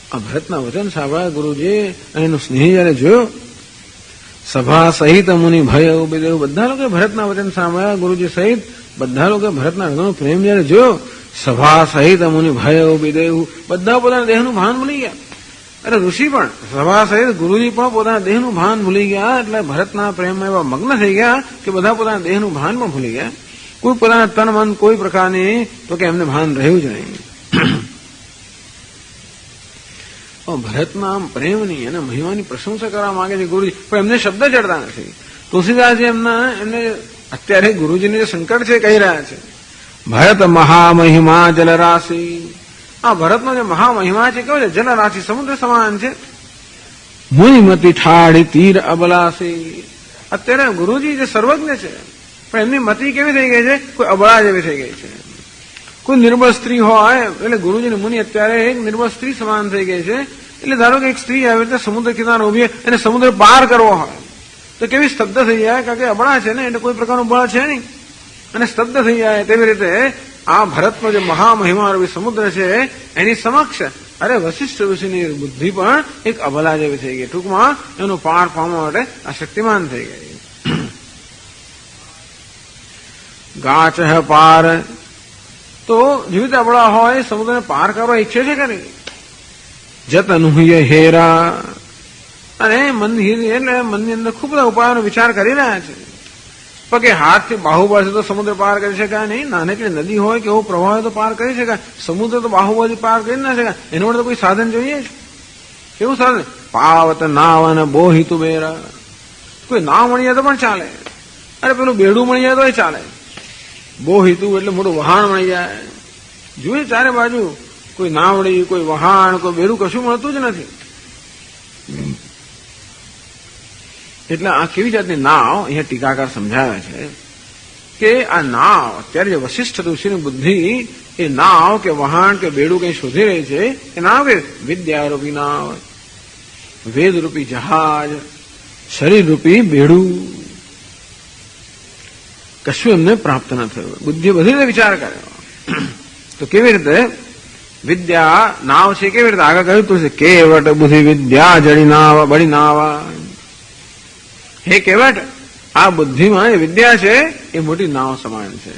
આ ભરતના વચન સાંભળ્યા ગુરુજી એનો સ્નેહ જયારે જોયો સભા સહિત મુનિ ભય ઉભી બધા લોકો ભરતના વચન સાંભળ્યા ગુરુજી સહિત બધા લોકો ભરતના હૃદયનો પ્રેમ જયારે જોયો સભા સહિત મુનિ ભય ઉભી દેવું બધા પોતાના દેહનું ભાન ભૂલી ગયા અરે ઋષિ પણ સભા સહિત ગુરુજી પણ પોતાના દેહનું ભાન ભૂલી ગયા એટલે ભરતના પ્રેમમાં એવા મગ્ન થઈ ગયા કે બધા પોતાના દેહનું ભાન પણ ભૂલી ગયા કોઈ પોતાના તન મન કોઈ પ્રકારની તો કે એમને ભાન રહ્યું જ નહીં ભરતના આમ પ્રેમની અને મહિમાની પ્રશંસા કરવા માંગે છે ગુરુજી પણ એમને શબ્દ ચડતા નથી તુલસીદાસજી એમને અત્યારે ગુરુજીને જે સંકટ છે કહી રહ્યા છે ભરત મહામહિમા જલરાશિ આ ભરતનો જે મહામહિમા છે કેવો છે જલરાશિ સમુદ્ર સમાન છે મુનિમતી ઠાડી તીર અબલાસી અત્યારે ગુરુજી જે સર્વજ્ઞ છે પણ એમની મતિ કેવી થઈ ગઈ છે કોઈ અબળા જેવી થઈ ગઈ છે કોઈ નિર્બળ સ્ત્રી હોય એટલે ગુરુજીની મુનિ અત્યારે એક નિર્બળ સ્ત્રી સમાન થઈ ગઈ છે એટલે ધારો કે એક સ્ત્રી આવી રીતે સમુદ્ર કિનારે ઉભી અને સમુદ્ર પાર કરવો હોય તો કેવી સ્તબ્ધ થઈ જાય કારણ કે અબળા છે ને એટલે કોઈ પ્રકારનું બળ છે નહીં અને સ્તબ્ધ થઈ જાય તેવી રીતે આ ભરતનો જે મહામહિમારૂપી સમુદ્ર છે એની સમક્ષ અરે વશિષ્ઠ ઋષિની બુદ્ધિ પણ એક અબલા જેવી થઈ ગઈ ટૂંકમાં એનું પાર પામવા માટે આ શક્તિમાન થઈ ગઈ ગાચ પાર તો જેવી રીતે અબળા હોય સમુદ્રને પાર કરવા ઈચ્છે છે કે નહીં જતન હુય હેરા અને એટલે મનની અંદર ખૂબ બધા ઉપાયોનો વિચાર કરી રહ્યા છે પગે હાથથી બાહુબળથી તો સમુદ્ર પાર કરી શકાય નહીં નાનકડી નદી હોય કે એવો પ્રવાહ હોય તો પાર કરી શકાય સમુદ્ર તો બાહુબળથી પાર કરી ના શકાય એના માટે તો કોઈ સાધન જોઈએ છે કેવું સાધન પાવત નાવ અને બોહિતુ બેરા કોઈ નાવ મળી જાય તો પણ ચાલે અરે પેલું બેડું મળી જાય તો ચાલે બોહિતુ એટલે મોટું વહાણ મળી જાય જોઈએ ચારે બાજુ કોઈ નાવડી કોઈ વહાણ કોઈ બેડું કશું મળતું જ નથી એટલે આ કેવી જાતની નાવ અહીંયા ટીકાકાર સમજાવે છે કે આ નાવ અત્યારે જે વશિષ્ઠ ઋષિની બુદ્ધિ એ નાવ કે વહાણ કે બેડું કઈ શોધી રહી છે એ નાવ કે વિદ્યારૂપી નાવ વેદરૂપી જહાજ શરીરરૂપી બેડું કશું એમને પ્રાપ્ત ન થયું બુદ્ધિ બધી રીતે વિચાર કર્યો તો કેવી રીતે વિદ્યા નાવ છે કેવી રીતે આગળ કહ્યું તો કેવટ બુદ્ધિ વિદ્યા જડી નાવ બળી નાવા હે કેવટ આ બુદ્ધિમાં એ વિદ્યા છે એ મોટી નાવ સમાન છે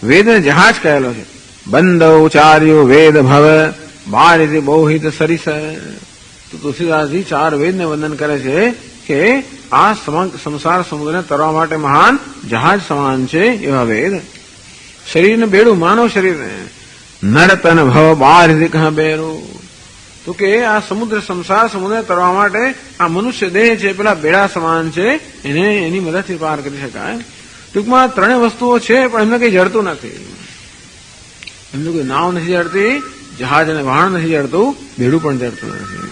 વેદ જહાજ કહેલો છે બંધો ચાર્યો વેદ ભવ બારિતિ બૌહિત સરિસ તો તુલસીદાસજી ચાર વેદને વંદન કરે છે કે આ સંસાર સમુદ્રને તરવા માટે મહાન જહાજ સમાન છે એવા વેદ શરીરને બેડું માનવ શરીરને નડતન ભવ બારિતિ કહા બેરું તો કે આ સમુદ્ર સંસાર સમુદ્ર તરવા માટે આ મનુષ્ય દેહ છે પેલા બેડા સમાન છે એને એની મદદથી પાર કરી શકાય ટૂંકમાં ત્રણેય વસ્તુઓ છે પણ એમને કઈ જડતું નથી એમને કોઈ નાવ નથી જડતી જહાજ અને વાહન નથી જડતું, બેડું પણ જડતું નથી.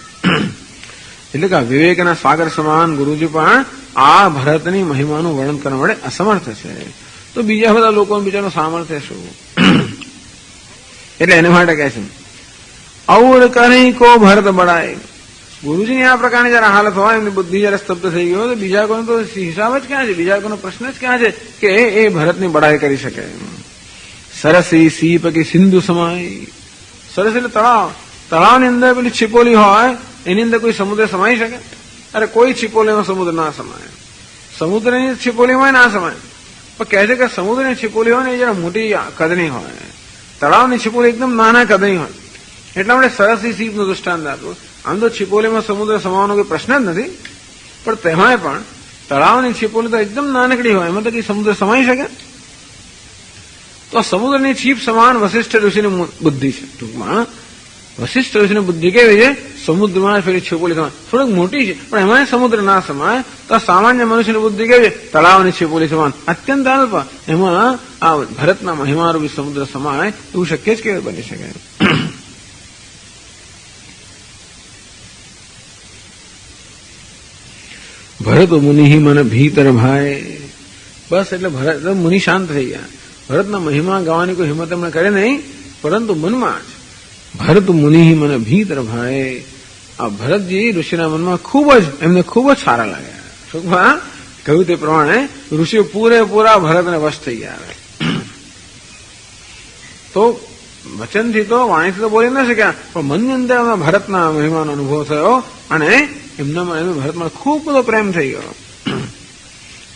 એટલે કે વિવેકના સાગર સમાન ગુરુજી પણ આ ભરતની મહિમાનું વર્ણન કરવા માટે અસમર્થ છે. તો બીજા બધા લોકોનું બિચારનું સામર્થ્ય શું? એટલે એના માટે કહે છે ઔર કરી કો ભરત બળાય. ગુરુજીની આ પ્રકારની જયારે હાલત હોય, એમની બુદ્ધિ જયારે સ્તબ્ધ થઈ ગયો તો બીજા કોઈનો તો હિસાબ જ ક્યાં છે, બીજા કોઈનો પ્રશ્ન જ ક્યાં છે કે એ ભરતની બડાઈ કરી શકે. સરસી સીપ કે સિંધુ સમાય. સરસ એટલે તળાવ, તળાવની અંદર પેલી છીપોલી હોય, એની અંદર કોઈ સમુદ્ર સમાઈ શકે? અરે કોઈ છીપોલીમાં સમુદ્ર ના સમાય, સમુદ્રની છીપોલીમાં ના સમાય. પણ કહે છે કે સમુદ્રની છીપોલી હોય ને એ જરા મોટી કદની હોય, તળાવની છીપોલી એકદમ નાના કદની હોય. એટલા માટે સરસી સીપનું દૃષ્ટાંત આપ્યું. આમ તો છીપોલીમાં સમુદ્ર સમાવાનો કોઈ પ્રશ્ન જ નથી, પણ તેમાંય પણ તળાવની છીપોલી તો એકદમ નાનકડી હોય, એમાં તો કઈ સમુદ્ર સમાઈ શકે? તો સમુદ્રની છીપ સમાન વશિષ્ઠ ઋષિની બુદ્ધિ છે. ટૂંકમાં વશિષ્ઠ ઋષિની બુદ્ધિ કેવી છે? સમુદ્રમાં ફેરી છીપોલી સમાન, થોડીક મોટી છે પણ એમાં સમુદ્ર ના સમાય. તો સામાન્ય મનુષ્યની બુદ્ધિ કેવી છે? તળાવની છીપોલી સમાન, અત્યંત અલ્પ. એમાં આ ભરતના મહિમારૂપી સમુદ્ર સમાય એવું શક્ય જ કેવી બની શકે? ભરત મુનિ મને ભીતર ભાઈ. બસ એટલે ભરત મુનિ શાંત થઈ ગયા. ભરતના મહિમા ગાવાની કોઈ હિંમત એમણે કરે નહીં, પરંતુ મનમાં જ ભરત મુનિ મને ભીતર ભાઈ. આ ભરતજી ઋષિના મનમાં એમને ખૂબ જ સારા લાગ્યા. ટૂંકમાં કહ્યું તે પ્રમાણે ઋષિઓ પૂરેપૂરા ભરતને વશ થઈ ગયા. તો વચનથી તો વાણીથી તો બોલી ન શક્યા, પણ મનની અંદર ભરતના મહિમાનો અનુભવ થયો અને એમનામાં ભરતમાં ખૂબ બધો પ્રેમ થઈ ગયો.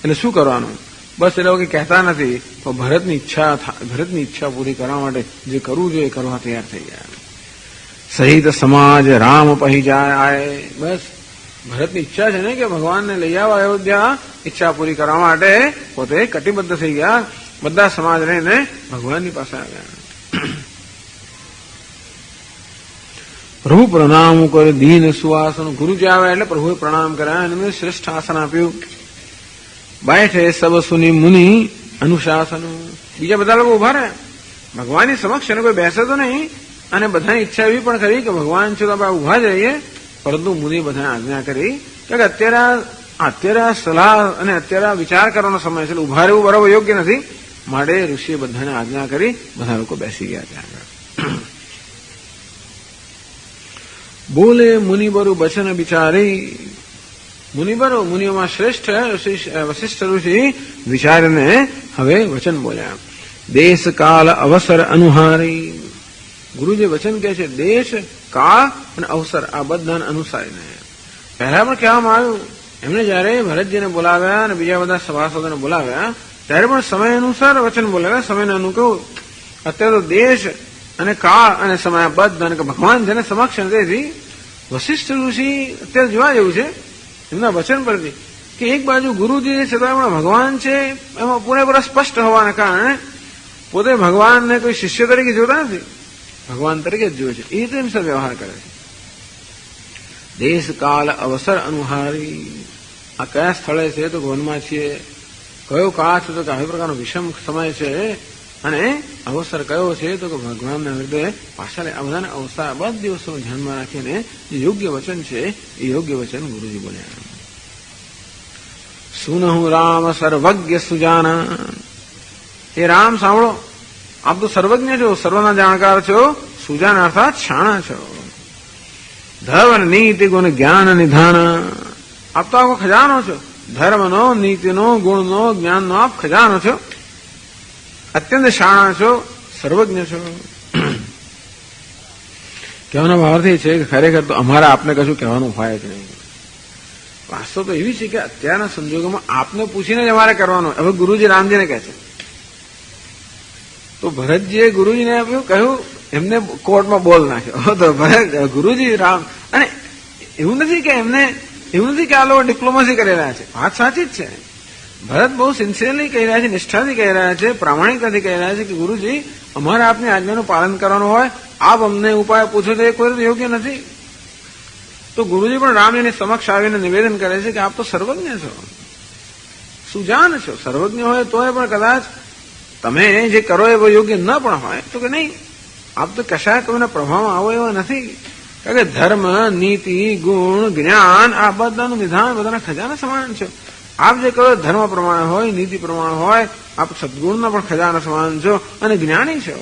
એટલે શું કરવાનું? બસ એ લોકો કઈ કહેતા નથી, પણ ભરતની ઈચ્છા પૂરી કરવા માટે જે કરવું જોઈએ એ કરવા તૈયાર થઈ ગયા. સહિત સમાજ રામ પહી જાય. બસ ભરતની ઈચ્છા છે ને કે ભગવાનને લઈ આવો અયોધ્યા, ઈચ્છા પૂરી કરવા માટે પોતે કટિબદ્ધ થઈ ગયા. બધા સમાજ રહીને ભગવાનની પાસે આવ્યા. પ્રભુ પ્રણામ કરે દીન સુઆસન. ગુરુજી આવ્યા એટલે પ્રભુએ પ્રણામ કર્યા, એમને શ્રેષ્ઠ આસન આપ્યું. બેઠે સબ સુની મુનિ અનુશાસન. બીજા બધા લોકો ઉભા રહ્યા ભગવાનની સમક્ષ, એને કોઈ બેસે તો નહીં. અને બધાની ઈચ્છા એવી પણ કરી કે ભગવાન છે તો આપણે ઉભા જઈએ, પરંતુ મુનિ બધાને આજ્ઞા કરી કે અત્યારે સલાહ અને અત્યારે વિચાર કરવાનો સમય છે, ઉભા રહેવું બરાબર યોગ્ય નથી. માટે ઋષિએ બધાને આજ્ઞા કરી, બધા લોકો બેસી ગયા ત્યાં આગળ. બોલે મુનિબરુ બચન બિચારી. મુનિબરો, મુનિઓમાં શ્રેષ્ઠ વશિષ્ઠ ઋષિ વિચારીને હવે વચન બોલ્યા. દેશ કાળ અવસર અનુહારી. ગુરુજી વચન કહે છે દેશ, કાળ અને અવસર આ બધાને અનુસારીને. પહેલા પણ કહેવામાં આવ્યું, એમને જયારે ભરતજીને બોલાવ્યા અને બીજા બધા સભાસદોને બોલાવ્યા ત્યારે પણ સમય અનુસાર વચન બોલાવ્યા, સમયને અનુકૂળ. અત્યારે તો દેશ અને કાળ અને સમય બધાને ભગવાન જેને સમક્ષ નથી. વશિષ્ઠ ઋષિ અત્યારે જોવા જેવું છે એમના વચન પરથી કે એક બાજુ ગુરુજી છતાં પણ ભગવાન છે એમાં પૂરેપૂરા સ્પષ્ટ હોવાના કારણે પોતે ભગવાનને કોઈ શિષ્ય તરીકે જોતા નથી, ભગવાન તરીકે જ જોવે છે. એ તો એમ સાથે વ્યવહાર કરે છે. દેશ કાળ અવસર અનુહારી. આ કયા સ્થળે છે તો વનમાં છીએ, કયો કાળ છે તો કે આવી પ્રકારનો વિષમ સમય છે, અને અવસર કયો છે તો કે ભગવાનના હૃદય પાછળ. આ બધાને અવસર બધા દિવસો ધ્યાનમાં રાખીને જે યોગ્ય વચન છે એ યોગ્ય વચન ગુરુજી બોલ્યા. સુનહુ રામ સર્વજ્ઞ સુજાના. એ રામ સાંભળો, આપ તો સર્વજ્ઞ છો, સર્વના જાણકાર છો, સુજાન અર્થાત શાણા છો. ધર્મ નીતિ ગુણ જ્ઞાન નિધાન. આપ તો આખો ખજાનો છો, ધર્મનો, નીતિનો, ગુણનો, જ્ઞાનનો આપ ખજાનો છો. અત્યંત શાણા છો, સર્વજ્ઞ છો. કહેવાનો ભાવથી છે કે ખરેખર તો અમારે આપને કશું કહેવાનું હોય જ નહીં. વાસ્તવ તો એવી છે કે અત્યારના સંજોગોમાં આપને પૂછીને જ અમારે કરવાનું. હવે ગુરુજી રામજીને કહે છે, તો ભરતજીએ ગુરુજીને કહ્યું, એમને કોર્ટમાં બોલ નાખ્યો. તો ગુરુજી રામ, અને એવું નથી કે આ લોકો ડિપ્લોમસી કરી રહ્યા છે, વાત સાચી જ છે. ભરત બહુ સિન્સિયરલી કહી રહ્યા છે, નિષ્ઠાથી કહી રહ્યા છે, પ્રામાણિકતાથી કહી રહ્યા છે કે ગુરુજી અમારે આપની આજ્ઞાનું પાલન કરવાનું હોય, આપ અમને ઉપાય પૂછો તો એ કોઈ યોગ્ય નથી. તો ગુરુજી પણ રામજીની સમક્ષ આવીને નિવેદન કરે છે કે આપ તો સર્વજ્ઞ છો, સુજાન છો. સર્વજ્ઞ હોય તોય પણ કદાચ તમે જે કરો એ યોગ્ય ન પણ હોય તો કે નહીં, આપ તો કશાય કોઈના પ્રભાવમાં આવો એવા નથી. કારણ કે ધર્મ, નીતિ, ગુણ, જ્ઞાન આ બધાનું નિધાન બધાના ખજાના સમાન છે. આપ જે કહો ધર્મ પ્રમાણે હોય, નીતિ પ્રમાણે હોય, આપ સદગુણના પણ ખજાના સમાન છો અને જ્ઞાની છો.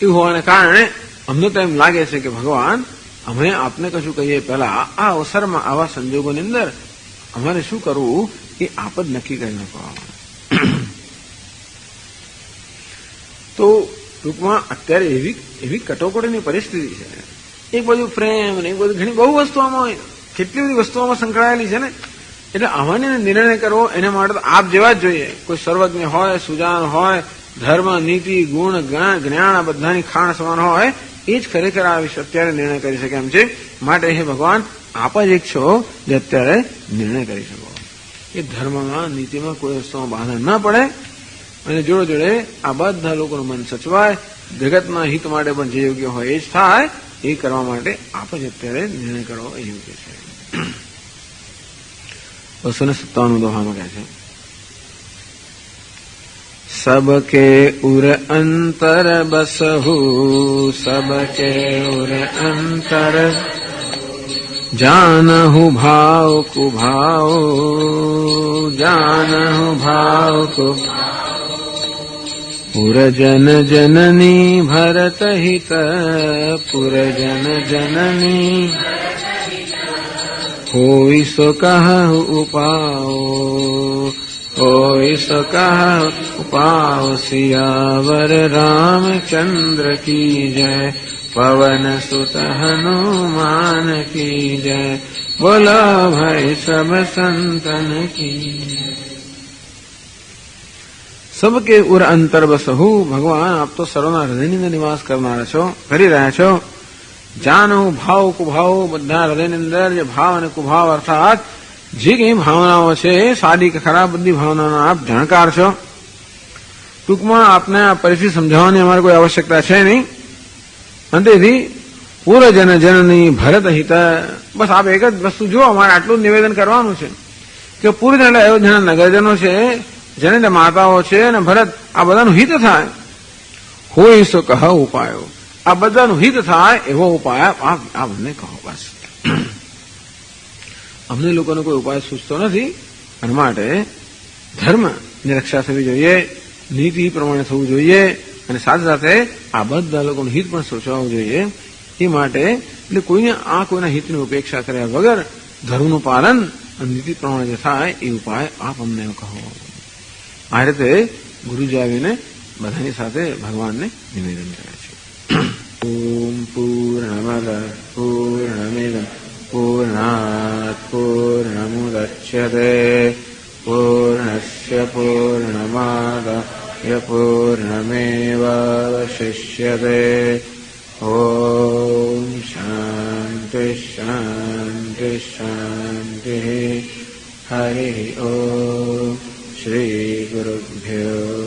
એવું હોવાને કારણે અમને તો એમ લાગે છે કે ભગવાન અમે આપને કશું કહીએ પહેલા આ અવસરમાં આવા સંજોગોની અંદર અમારે શું કરવું એ આપ જ નક્કી કરી નાખો. તો ટૂંકમાં અત્યારે એવી કટોકટીની પરિસ્થિતિ છે. એક બાજુ પ્રેમ ને એક બાજુ ઘણી બહુ વસ્તુઓમાં હોય, કેટલી બધી વસ્તુઓમાં સંકળાયેલી છે ને. એટલે આમાંને નિર્ણય કરવો એના માટે તો આપ જેવા જ જોઈએ. કોઈ સર્વજ્ઞ હોય, સુજાન હોય, ધર્મ, નીતિ, ગુણ, જ્ઞાન આ બધાની ખાણ સમાન હોય એ જ ખરેખર આ વિશે અત્યારે નિર્ણય કરી શકે એમ છે. માટે હે ભગવાન આપ જ એક છો જે અત્યારે નિર્ણય કરી શકો. એ ધર્મમાં, નીતિમાં કોઈ વસ્તુમાં બાધા ન પડે અને જોડે જોડે આ બધા લોકોનું મન સચવાય, જગતના હિત માટે પણ જે યોગ્ય હોય એ જ થાય. એ કરવા માટે આપ જ અત્યારે નિર્ણય કરવો એ યોગ્ય છે. 257 દોહામાં કહે છે, सबके उर अंतर बसहु, सबके उर अंतर जानहु भाव कुभाव, जानहु भाव पुरजन जननी भरत हित, पुरजन जननी होई सो कहु उपाओ, होई सो कहु उपाओ। सियावर रामचंद्र की जय, पवन सुत हनुमान की जय, बोलो भाई सब संतन की। सबके उर अंतर बसहु, भगवान आप तो सर्वना हृदयनी अंदर निवास करनारा छो, કરી રહ્યા છો. જાનો ભાવ કુભાવ, બધા હૃદયની અંદર જે ભાવ અને કુભાવ અર્થાત જે કઈ ભાવનાઓ છે સાદી કે ખરાબ બધી ભાવનાઓના આપ જાણકાર છો. ટૂંકમાં આપને આ પરિસ્થિતિ સમજાવવાની અમારે કોઈ આવશ્યકતા છે નહીં. અંતેથી પૂરજન જનની ભરત હિત, બસ આપ એક જ વસ્તુ જુઓ, અમારે આટલું જ નિવેદન કરવાનું છે કે પૂરજન એટલે અયોધ્યાના નગરજનો છે, જેને માતાઓ છે અને ભરત, આ બધાનું હિત થાય. હોય સો કહ ઉપાયો, આ બધાનું હિત થાય એવો ઉપાય આપ અમને કહો. બસ અમને લોકોનો કોઈ ઉપાય સૂચતો નથી. અને માટે ધર્મની રક્ષા થવી જોઈએ, નીતિ પ્રમાણે થવું જોઈએ અને સાથે સાથે આ બધા લોકોનું હિત પણ સોચવું જોઈએ. એ માટે એટલે કોઈના હિતની ઉપેક્ષા કર્યા વગર ધર્મનું પાલન અને નીતિ પ્રમાણે જે થાય એ ઉપાય આપ અમને કહો. આ રીતે ગુરુજી આવીને બધાની સાથે ભગવાનને નિવેદન કરે છે. ઓમ પૂર્ણમદ પૂર્ણમિદં પૂર્ણાત પૂર્ણમુદચ્યતે પૂર્ણસ્ય પૂર્ણમાદાય પૂર્ણમેવાવશિષ્યતે. ઓમ શાંતિ શાંતિ શાંતિ. હરિ ઓમ. શ્રી ગુરુભ્યો